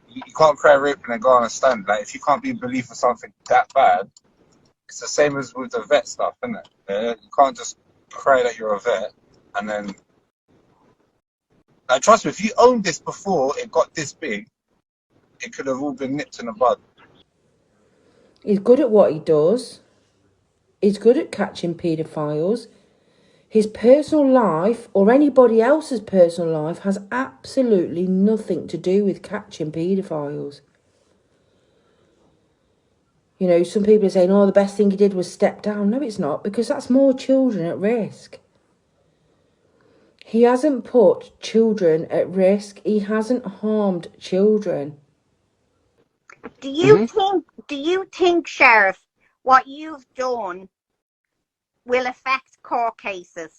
You can't cry rape and then go on a stand. Like, if you can't be believed for something that bad, it's the same as with the vet stuff, isn't it? You can't just cry that you're a vet and then. Like, trust me, if you owned this before it got this big, it could have all been nipped in the bud. He's good at what he does. He's good at catching paedophiles. His personal life or anybody else's personal life has absolutely nothing to do with catching paedophiles. You know, some people are saying, oh, the best thing he did was step down. No, it's not, because that's more children at risk. He hasn't put children at risk. He hasn't harmed children. Do you think, Sheriff, what you've done will affect court cases?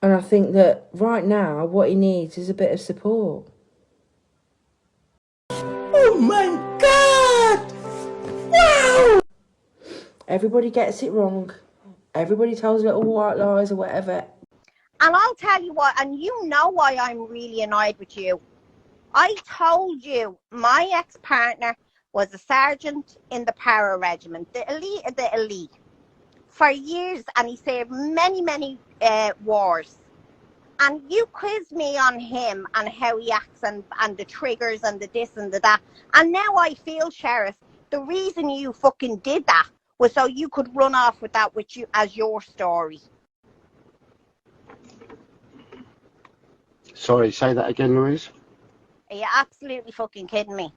And I think that right now, what he needs is a bit of support. Oh my God! Wow! Everybody gets it wrong. Everybody tells little white lies or whatever. And I'll tell you what, and you know why I'm really annoyed with you. I told you my ex-partner was a sergeant in the para regiment, the elite of the elite, for years, and he served many wars. And you quizzed me on him and how he acts and the triggers and the this and the that. And now I feel, Sheriff, the reason you fucking did that was so you could run off with that with you as your story. Sorry, say that again, Louise. Are you absolutely fucking kidding me?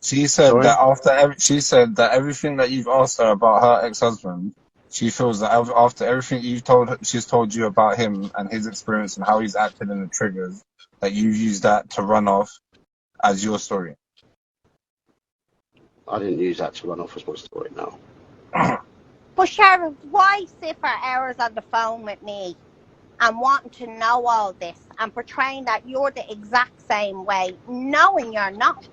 She said Sorry? that she said that everything that you've asked her about her ex-husband, she feels that after everything she's told you about him and his experience and how he's acted in the triggers, that you've used that to run off as your story. I didn't use that to run off as my story, no. But Sheriff, why sit for hours on the phone with me and wanting to know all this and portraying that you're the exact same way, knowing you're not?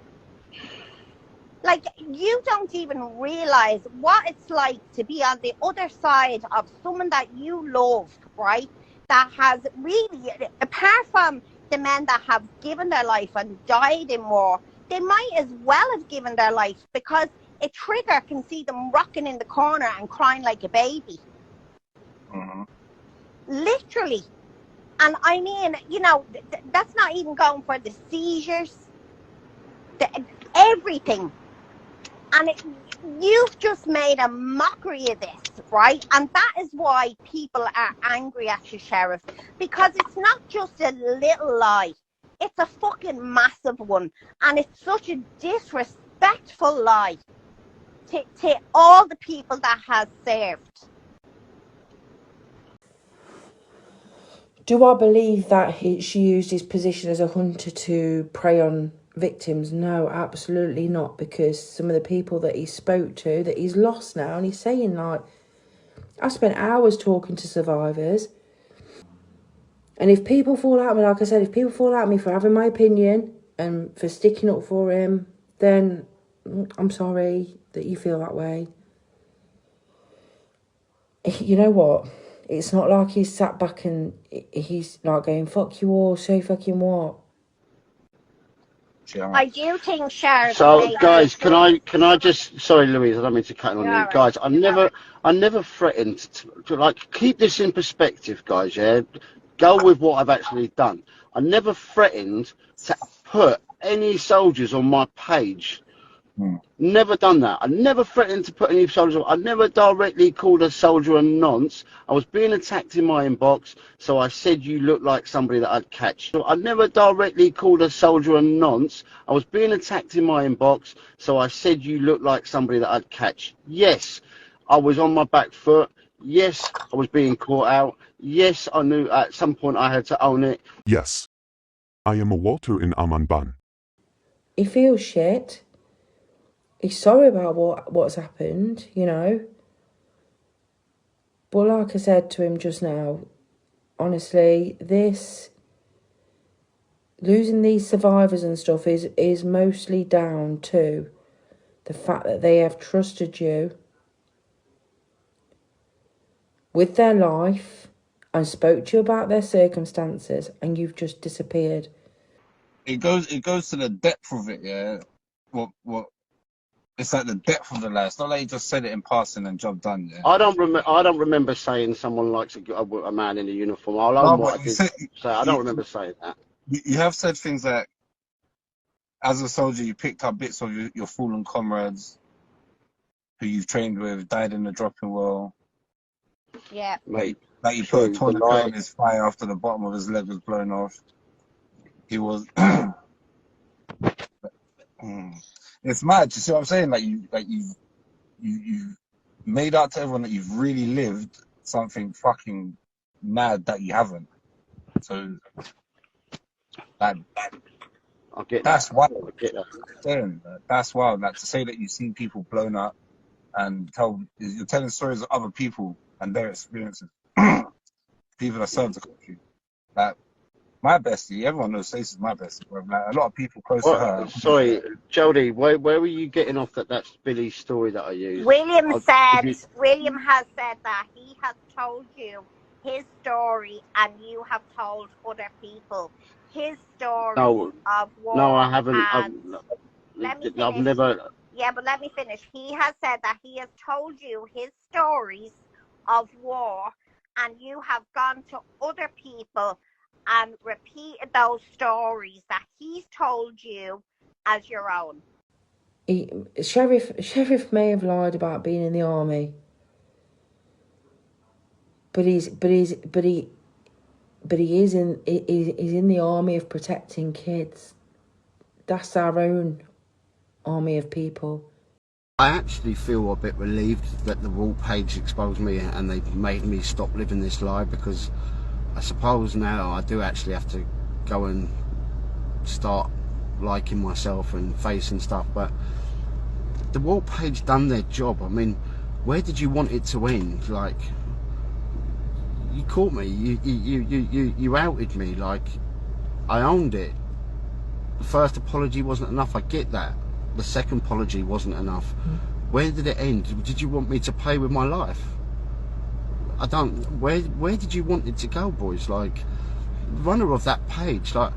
Like, you don't even realize what it's like to be on the other side of someone that you love, right? That has really, apart from the men that have given their life and died in war, they might as well have given their life because a trigger can see them rocking in the corner and crying like a baby. Mm-hmm. Literally. And I mean, you know, that's not even going for the seizures, everything. And you've just made a mockery of this, right? And that is why people are angry at you, Sheriff, because it's not just a little lie. It's a fucking massive one. And it's such a disrespectful lie to all the people that has served. Do I believe that she used his position as a hunter to prey on victims? No, absolutely not, because some of the people that he spoke to, that he's lost now, and he's saying, like, I spent hours talking to survivors, and if people fall out at me, like I said, if people fall out at me for having my opinion and for sticking up for him, then I'm sorry that you feel that way. You know what? It's not like he's sat back and he's like going, fuck you all, so fucking what? I do think Sheriff. So, guys, can I just, sorry, Louise, I don't mean to cut on you. Right. Guys, I never threatened to, like, keep this in perspective, guys, yeah? Go with what I've actually done. I never threatened to put any soldiers on my page. Never done that. I never threatened to put any soldiers on. I never directly called a soldier a nonce. I was being attacked in my inbox, so I said you look like somebody that I'd catch. So I never directly called a soldier a nonce. I was being attacked in my inbox, so I said you look like somebody that I'd catch. Yes, I was on my back foot. Yes, I was being caught out. Yes, I knew at some point I had to own it. Yes. I am a Walter in Amanban. He feels shit. He's sorry about what's happened, you know. But like I said to him just now, honestly, losing these survivors and stuff is mostly down to the fact that they have trusted you with their life and spoke to you about their circumstances, and you've just disappeared. It goes to the depth of it, yeah. What? It's like the depth of the lie. It's not like you just said it in passing and job done, yeah. I don't remember saying someone likes a man in a uniform. I'll own what I did say. I don't remember saying that. You have said things like, as a soldier, you picked up bits of your fallen comrades who you've trained with, died in the dropping well. Yeah. Like you put a tourniquet on his thigh after the bottom of his leg was blown off. He was. It's mad. You see what I'm saying? You've made out to everyone that you've really lived something fucking mad that you haven't. So Like, I get that's that. wild. I get that. That's wild. Like, to say that you've seen people blown up and you're telling stories of other people and their experiences. People that served the country. Like, my bestie, everyone knows Stacey's my bestie, bro. Like, a lot of people close to her. Sorry, Jodie, where were you getting off that's Billy's story that I used? William has said that he has told you his story and you have told other people his story No, of war. no, I haven't. Let me I've finish. never. Yeah, but let me finish. He has said that he has told you his stories of war and you have gone to other people and repeated those stories that he's told you as your own. Sheriff may have lied about being in the army, but he's in the army of protecting kids. That's our own army of people. I actually feel a bit relieved that the wall page exposed me and they've made me stop living this lie, because I suppose now I do actually have to go and start liking myself and facing stuff. But the wall page done their job. I mean, where did you want it to end? Like, you caught me, you outed me, like, I owned it. The first apology wasn't enough, I get that. The second apology wasn't enough. Where did it end? Did you want me to play with my life? I don't. Where did you want it to go, boys? Like, runner of that page, like,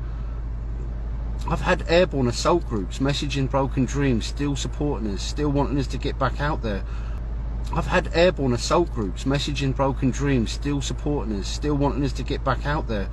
I've had airborne assault groups messaging Broken Dreams, still supporting us, still wanting us to get back out there. I've had airborne assault groups messaging Broken Dreams, still supporting us, still wanting us to get back out there.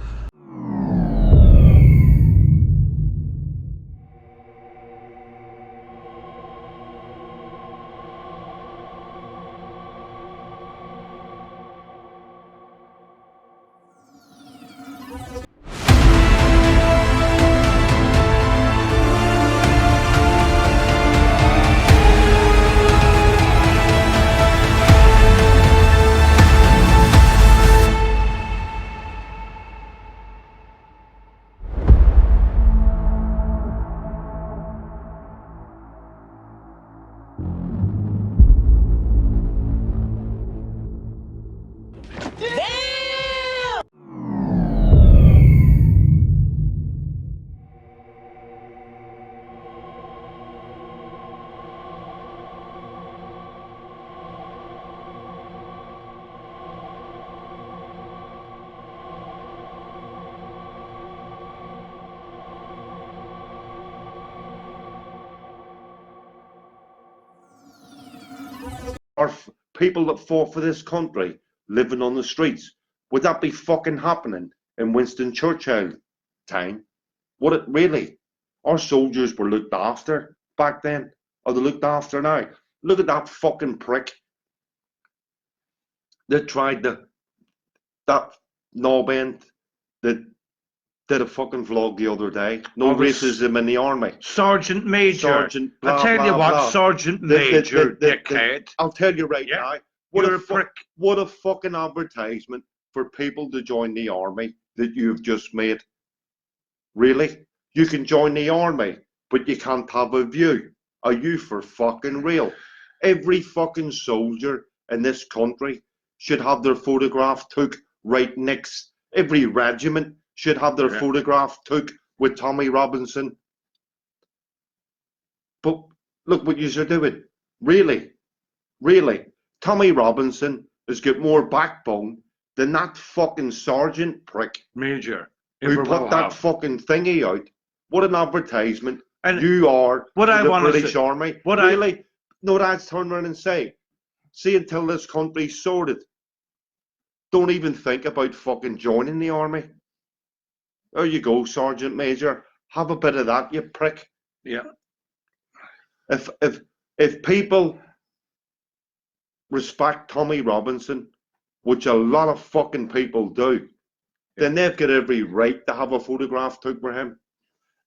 Or people that fought for this country living on the streets. Would that be fucking happening in Winston Churchill time? Would it really? Our soldiers were looked after back then. Are they looked after now? Look at that fucking prick that tried that knob end that did a fucking vlog the other day. No racism in the army. Sergeant Major. Sergeant, blah, I tell blah, you what, blah. Sergeant Major, dickhead. I'll tell you right now. You're a prick. What a fucking advertisement for people to join the army that you've just made. Really? You can join the army, but you can't have a view. Are you for fucking real? Every fucking soldier in this country should have their photograph took right next. Every regiment should have their photograph took with Tommy Robinson. But look what you're doing. Really? Really? Tommy Robinson has got more backbone than that fucking sergeant prick. Major. Who put that fucking thingy out. What an advertisement. And you are what I the want British Army. What really? No, that's turn around and say, see, until this country's sorted, don't even think about fucking joining the army. There you go, Sergeant Major. Have a bit of that, you prick. Yeah. If people respect Tommy Robinson, which a lot of fucking people do, then they've got every right to have a photograph took for him.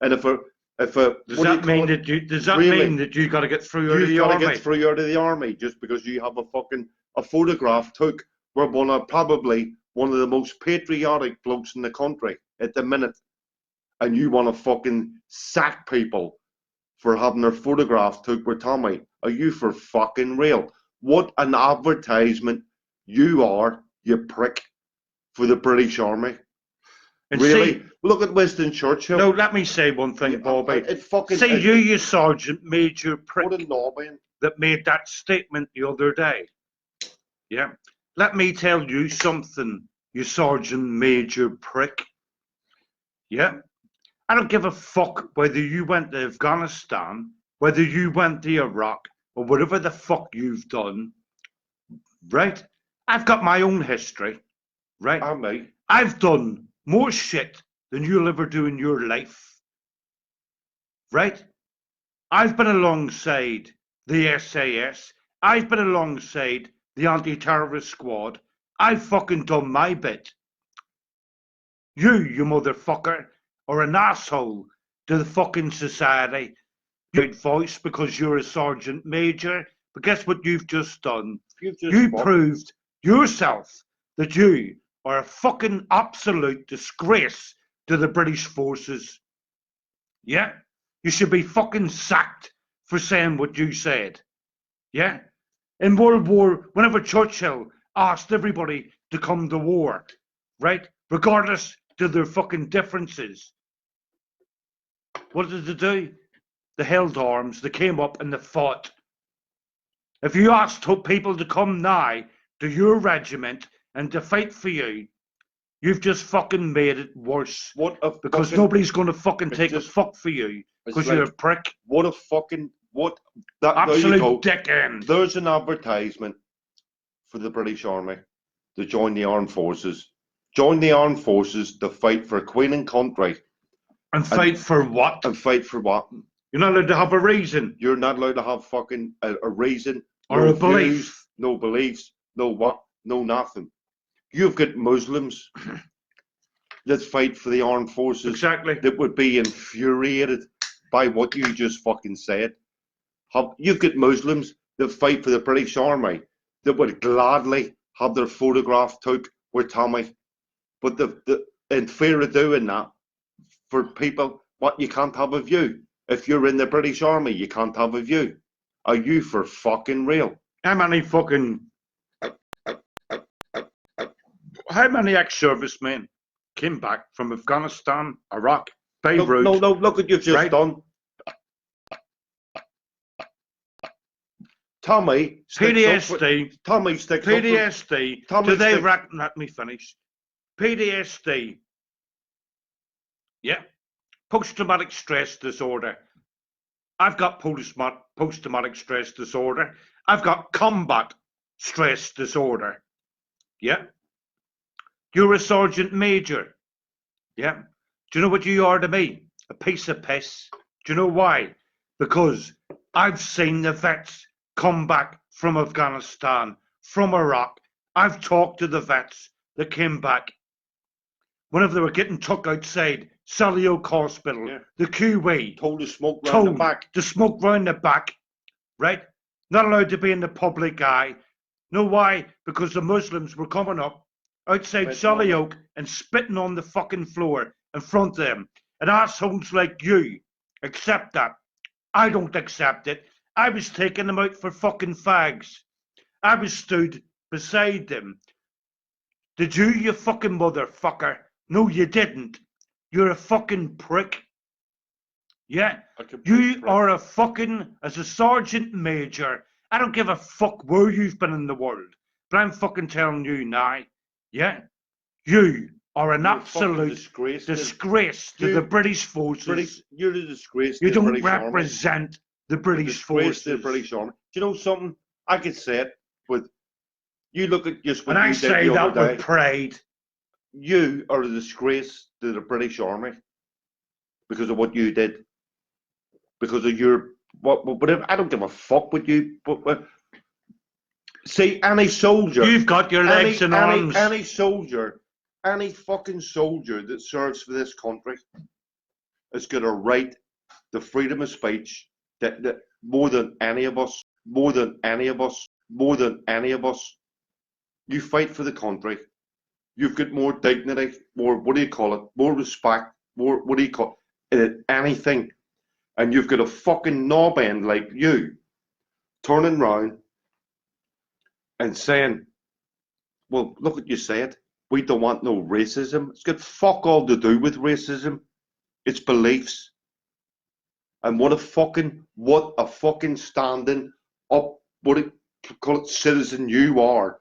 And if a does that mean that you got to get through out of the army? You've got to get through out of the army just because you have a photograph took where probably one of the most patriotic blokes in the country at the minute and you want to fucking sack people for having their photographs took with Tommy. Are you for fucking real? What an advertisement you are, you prick, for the British Army. And really? see, look at Winston Churchill. No, let me say one thing, Bobby. See, you Sergeant Major prick what a knobby. that made that statement the other day. Yeah. Let me tell you something, you Sergeant Major prick. Yeah. I don't give a fuck whether you went to Afghanistan, whether you went to Iraq, or whatever the fuck you've done. Right? I've got my own history. Right? And me. I've done more shit than you'll ever do in your life. Right? I've been alongside the SAS. I've been alongside the anti-terrorist squad. I've fucking done my bit. You motherfucker, are an asshole to the fucking society. You're voice because you're a sergeant major. But guess what you've just done? You proved yourself that you are a fucking absolute disgrace to the British forces. Yeah? You should be fucking sacked for saying what you said. Yeah? In World War, whenever Churchill asked everybody to come to war, right? Regardless to their fucking differences, what did they do? They held arms, they came up and they fought. If you asked people to come now to your regiment and to fight for you, you've just fucking made it worse. Because nobody's going to fucking take a fuck for you because you're a prick. What a fucking absolute dick end. There's an advertisement for the British Army to join the armed forces. Join the armed forces to fight for Queen and country. And fight for what? And fight for what? You're not allowed to have a reason. You're not allowed to have fucking a reason. Or a belief. Views, no beliefs. No what? No nothing. You've got Muslims that fight for the armed forces. Exactly. That would be infuriated by what you just fucking said. You've got Muslims that fight for the British Army that would gladly have their photograph took with Tommy. But in fear of doing that, for people, what, you can't have a view. If you're in the British Army, you can't have a view. Are you for fucking real? How many fucking... How many ex-servicemen came back from Afghanistan, Iraq, Beirut? No, look what you've just done. Tommy PTSD. Tommy sticks PTSD. Do they let me finish? PTSD. Yeah. Post-traumatic stress disorder. I've got post-traumatic stress disorder. I've got combat stress disorder. Yeah. You're a sergeant major. Yeah. Do you know what you are to me? A piece of piss. Do you know why? Because I've seen the vets come back from Afghanistan, from Iraq. I've talked to the vets that came back. Whenever they were getting took outside Sally Oak Hospital, the QE told to smoke round the back. To smoke round the back, right? Not allowed to be in the public eye. Know why? Because the Muslims were coming up outside Sally Oak and spitting on the fucking floor in front of them. And assholes like you accept that. I don't accept it. I was taking them out for fucking fags. I was stood beside them. Did you, you fucking motherfucker? No, you didn't. You're a fucking prick. Yeah? You are a fucking, as a sergeant major, I don't give a fuck where you've been in the world, but I'm fucking telling you now, yeah? You are an absolute disgrace to the British forces. You're a disgrace to you the don't British Army. represent the British forces. To the British Army. Do you know something? I could say it with, you look at just what and you I did say the that other day. with pride. You are a disgrace to the British Army because of what you did. Because of your whatever. I don't give a fuck what you. But see, any soldier. You've got your legs and arms. Any soldier, any fucking soldier that serves for this country has got a right to freedom of speech. That more than any of us. More than any of us. More than any of us. You fight for the country. You've got more dignity, more, what do you call it, more respect, what do you call anything, and you've got a fucking knob end like you turning round and saying, well, look what you said. We don't want no racism. It's got fuck all to do with racism. It's beliefs. And what a fucking standing up, call it citizen you are,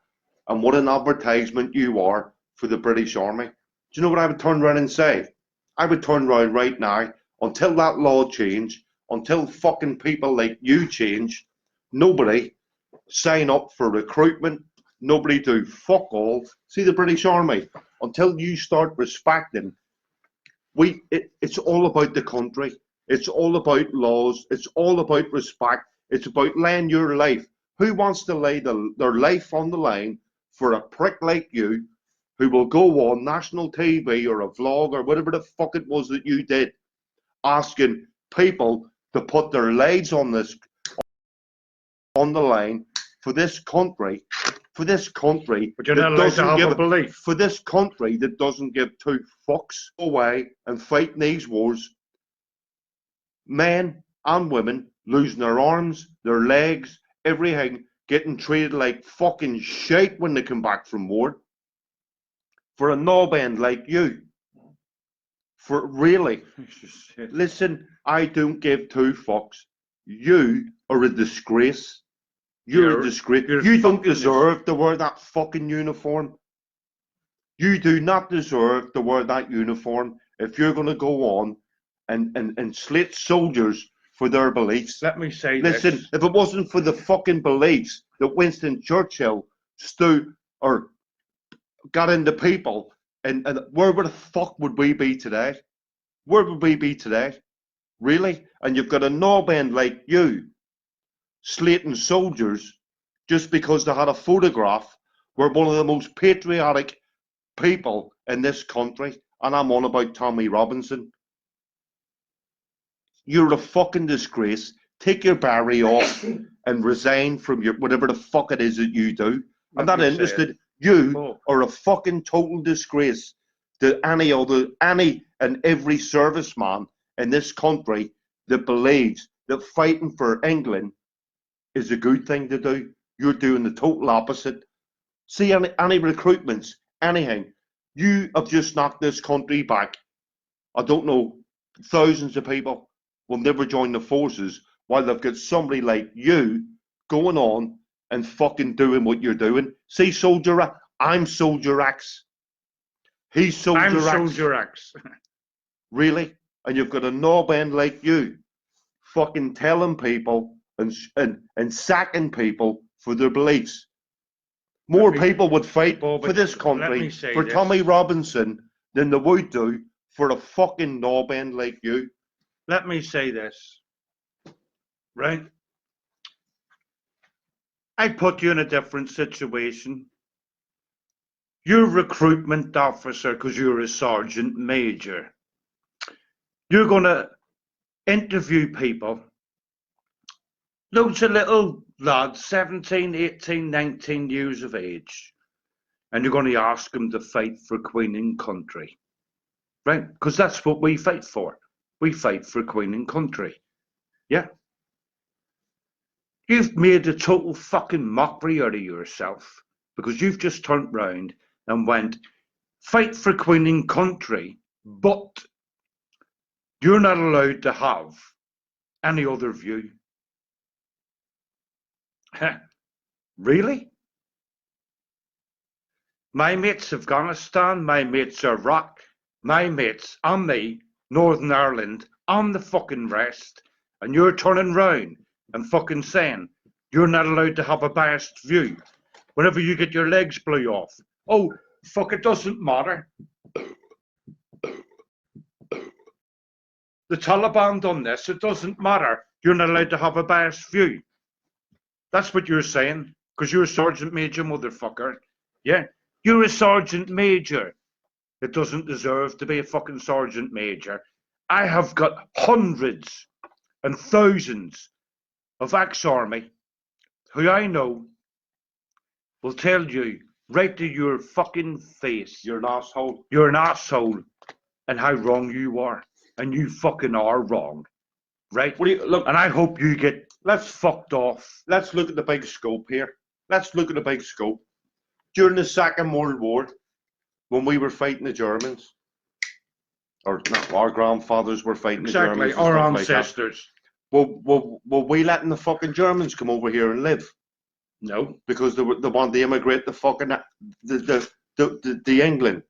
and what an advertisement you are for the British Army. Do you know what I would turn around and say? I would turn around right now, until that law change, until fucking people like you change, nobody sign up for recruitment, nobody do fuck all. See, the British Army, until you start respecting, it's all about the country. It's all about laws. It's all about respect. It's about laying your life. Who wants to lay their life on the line for a prick like you, who will go on national TV or a vlog or whatever the fuck it was that you did, asking people to put their lives on the line for this country, but you're not allowed to have a belief. For this country that doesn't give two fucks, away and fighting these wars, men and women losing their arms, their legs, everything, getting treated like fucking shit when they come back from war, for a knob end like you. For really, listen, I don't give two fucks. You are a disgrace. You're a disgrace. You don't deserve to wear that fucking uniform. You do not deserve to wear that uniform if you're going to go on and slate soldiers for their beliefs. Let me say Listen, this. if it wasn't for the fucking beliefs that Winston Churchill stood or got into people, and where the fuck would we be today? Where would we be today? Really? And you've got a knob end like you slating soldiers just because they had a photograph where one of the most patriotic people in this country, and I'm on about Tommy Robinson. You're a fucking disgrace. Take your barry off and resign from your whatever the fuck it is that you do. I'm not interested. You are a fucking total disgrace to any and every serviceman in this country that believes that fighting for England is a good thing to do. You're doing the total opposite. See, any recruitments, anything. You have just knocked this country back. I don't know, thousands of people will never join the forces while they've got somebody like you going on and fucking doing what you're doing. See, Soldier X, I'm Soldier X. He's Soldier X. I'm Soldier X. Really? And you've got a knob end like you fucking telling people and sacking people for their beliefs. More people would fight for this country, for Tommy Robinson, than they would do for a fucking knob end like you. Let me say this, right? I put you in a different situation. You're a recruitment officer because you're a sergeant major. You're going to interview people, loads of little lads, 17, 18, 19 years of age, and you're going to ask them to fight for Queen and country, right? Because that's what we fight for. We fight for Queen and country. Yeah. You've made a total fucking mockery out of yourself because you've just turned round and went, fight for Queen and country, but you're not allowed to have any other view. Really? My mates Afghanistan, my mates Iraq, my mates and me, Northern Ireland, and the fucking rest, and you're turning round and fucking saying you're not allowed to have a biased view whenever you get your legs blew off. Oh, fuck, it doesn't matter. The Taliban done this, it doesn't matter. You're not allowed to have a biased view. That's what you're saying, because you're a sergeant major, motherfucker. Yeah, you're a sergeant major. It doesn't deserve to be a fucking sergeant major. I have got hundreds and thousands of ex-army who I know will tell you right to your fucking face, you're an asshole. You're an asshole. and how wrong you are. And you fucking are wrong. Right? What do you, look, and I hope you get fucked off. Let's look at the big scope here. Let's look at the big scope. During the Second World War, when we were fighting the Germans, or no, our grandfathers were fighting the Germans. Exactly, our ancestors. Were we letting the fucking Germans come over here and live? No. Because they want to immigrate the fucking the England.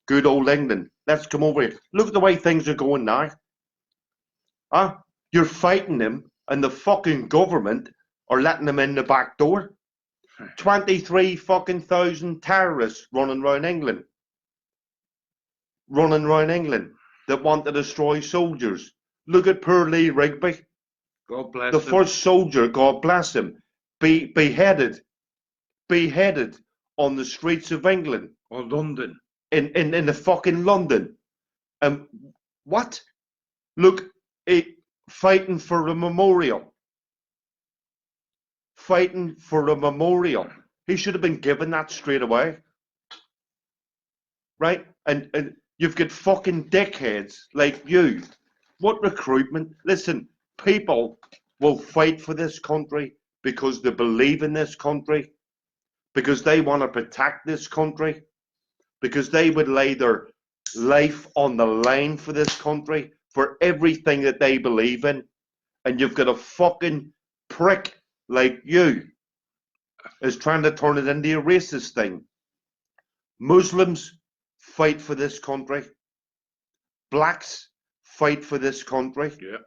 Good old England. Let's come over here. Look at the way things are going now. Huh? You're fighting them, and the fucking government are letting them in the back door. 23 fucking thousand terrorists running around England. Running around England that want to destroy soldiers. Look at poor Lee Rigby. God bless the him. first soldier, God bless him, beheaded on the streets of England. Or London. In the fucking London. And what? Look, fighting for a memorial. Fighting for a memorial. He should have been given that straight away. Right? And you've got fucking dickheads like you. What recruitment? Listen, people will fight for this country because they believe in this country, because they want to protect this country, because they would lay their life on the line for this country, for everything that they believe in. And you've got a fucking prick like you is trying to turn it into a racist thing. Muslims fight for this country. Blacks fight for this country. Yeah.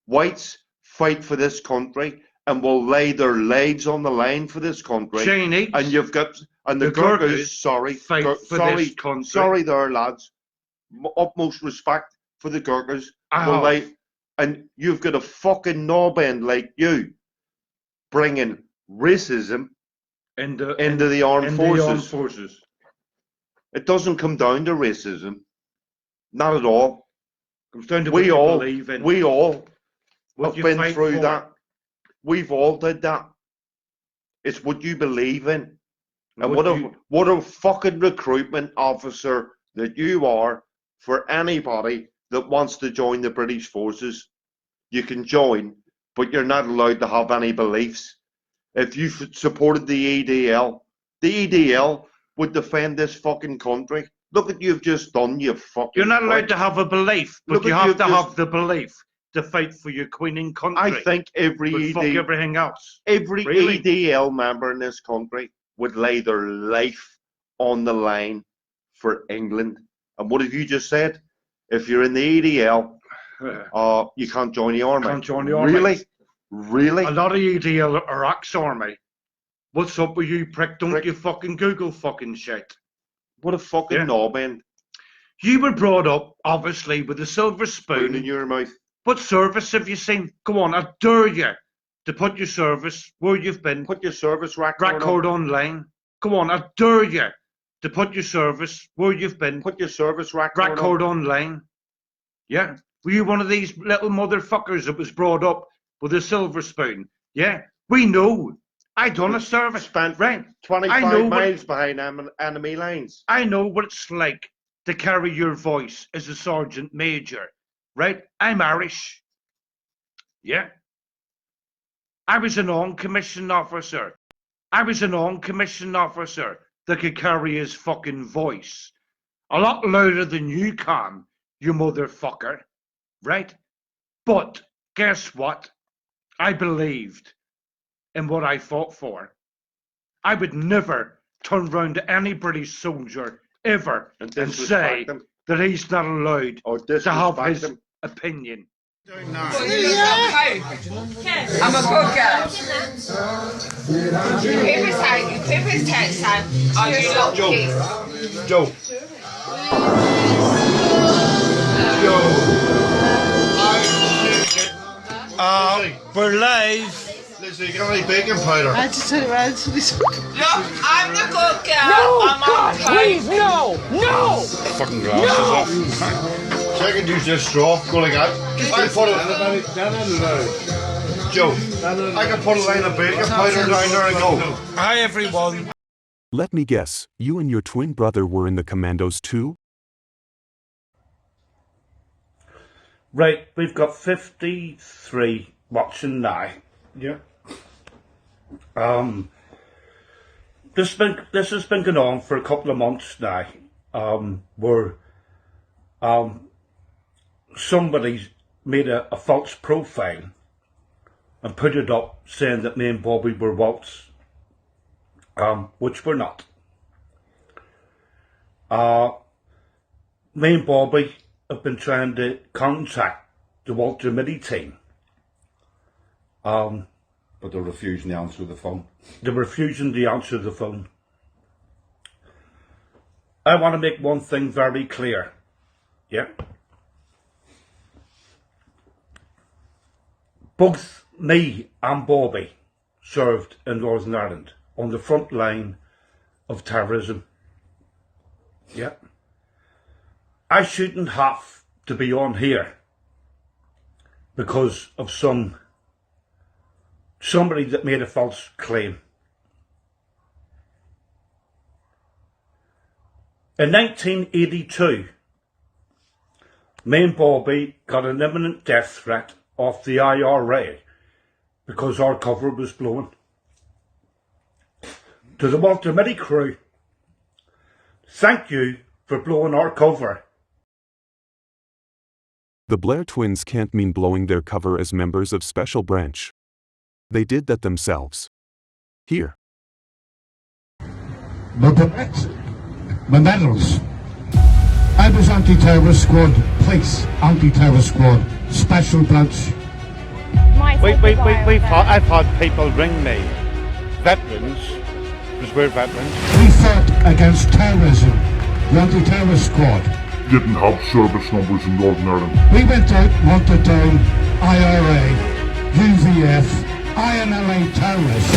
Whites fight for this country and will lay their lives on the line for this country. Chinese. And you've got, and the Gurkhas, sorry, this country. Sorry there, lads. Utmost respect for the Gurkhas. And you've got a fucking knobend like you bringing racism into the armed forces. It doesn't come down to racism. Not at all. It comes down to what you believe in. We all What have you been fight through for. that. We've all did that. It's what you believe in. And what a fucking recruitment officer that you are for anybody that wants to join the British forces. You can join, but you're not allowed to have any beliefs. If you supported the EDL would defend this fucking country. Look what you've just done, you fucking... You're not allowed prick. to have a belief, but you have to have the belief to fight for your queen and country. I think fuck everything else. Every EDL member in this country would lay their life on the line for England. And what have you just said? If you're in the EDL, you can't join the army. Can't join the army. Really? Really? A lot of EDL are ex-army. What's up with you, prick? Don't you fucking Google fucking shit. What a fucking knobend. You were brought up, obviously, with a silver spoon in your mouth. What service have you seen? Go on, I dare you to put your service where you've been. Put your service record online. Come on, I dare you to put your service where you've been. Put your service record online. Yeah. Were you one of these little motherfuckers that was brought up with a silver spoon? Yeah. We know. I done a service. Spent right. 25 miles behind enemy lines. I know what it's like to carry your voice as a sergeant major. Right? I'm Irish. Yeah. I was a non-commissioned officer. I was a non-commissioned officer that could carry his fucking voice a lot louder than you can, you motherfucker. Right? But guess what? I believed in what I fought for. I would never turn round to any British soldier ever and say that he's not allowed to have his opinion. I'm a good girl. People's text saying, are you lucky? Joe. We're live. Listen, you got any baking powder? I just turn around to this. Look, I'm the good girl. No, I'm God, please, no, no. Fucking glasses off. So I can use this straw, go like that. I put it. Joe, I can put a line of baking powder down there and go. Hi, everyone. Let me guess, you and your twin brother were in the commandos too? Right, we've got 53 watching now. Yeah. This has been going on for a couple of months now. Where somebody made a false profile and put it up saying that me and Bobby were Waltz, which we're not. Me and Bobby have been trying to contact the Walter Mitty team. But they're refusing to answer the phone. They're refusing to answer the phone. I want to make one thing very clear. Yeah. Both me and Bobby served in Northern Ireland on the front line of terrorism. Yeah. I shouldn't have to be on here because of somebody that made a false claim. In 1982, me and Bobby got an imminent death threat off the IRA because our cover was blown. To the Walter Mitty crew, thank you for blowing our cover. The Blair twins can't mean blowing their cover as members of Special Branch. They did that themselves. Here. My medals. I was anti-terrorist squad, police, anti-terrorist squad, Special Branch. I've had people ring me, veterans, because we're veterans. We fought against terrorism, the anti-terrorist squad. Didn't have service numbers in Northern Ireland. We went out, wanted down IRA, UVF, INLA terrorists.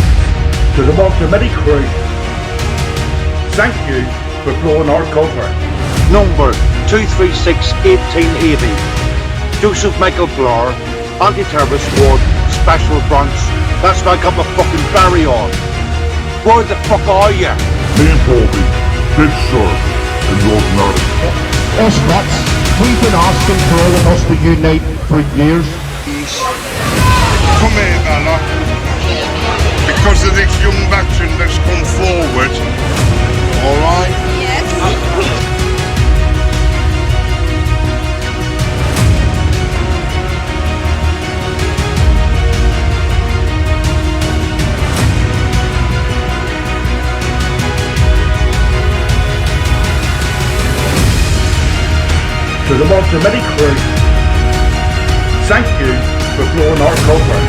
To the Walter Mitty crew, thank you for blowing our cover. Number 236-1880. Joseph Michael Blair, Anti-Terrorist Squad, Special Branch. That's why I got my fucking Barry on. Where the fuck are you? Me and Bobby did serve in Northern Ireland. Us rats, we've been asking for all of us to unite for years. Come here, Bella. Because of this young veteran that's come forward, alright? Yes. To the Walter Mitty crew, thank you for blowing our cover.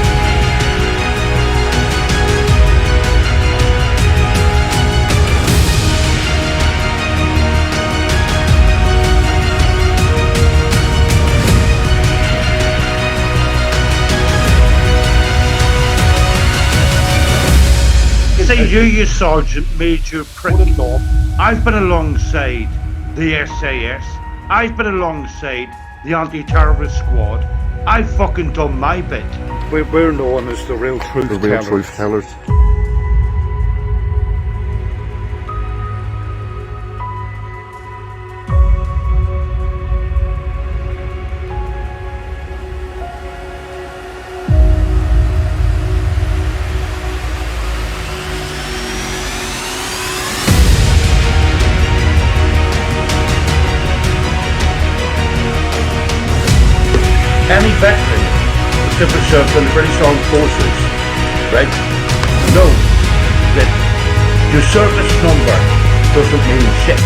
Say you Sergeant Major Prick. I've been alongside the SAS. I've been alongside the anti-terrorist squad. I've fucking done my bit. We're known as the real truth tellers. The real truth tellers. Any veteran who's ever served in the British Armed Forces, right, knows that your service number doesn't mean shit.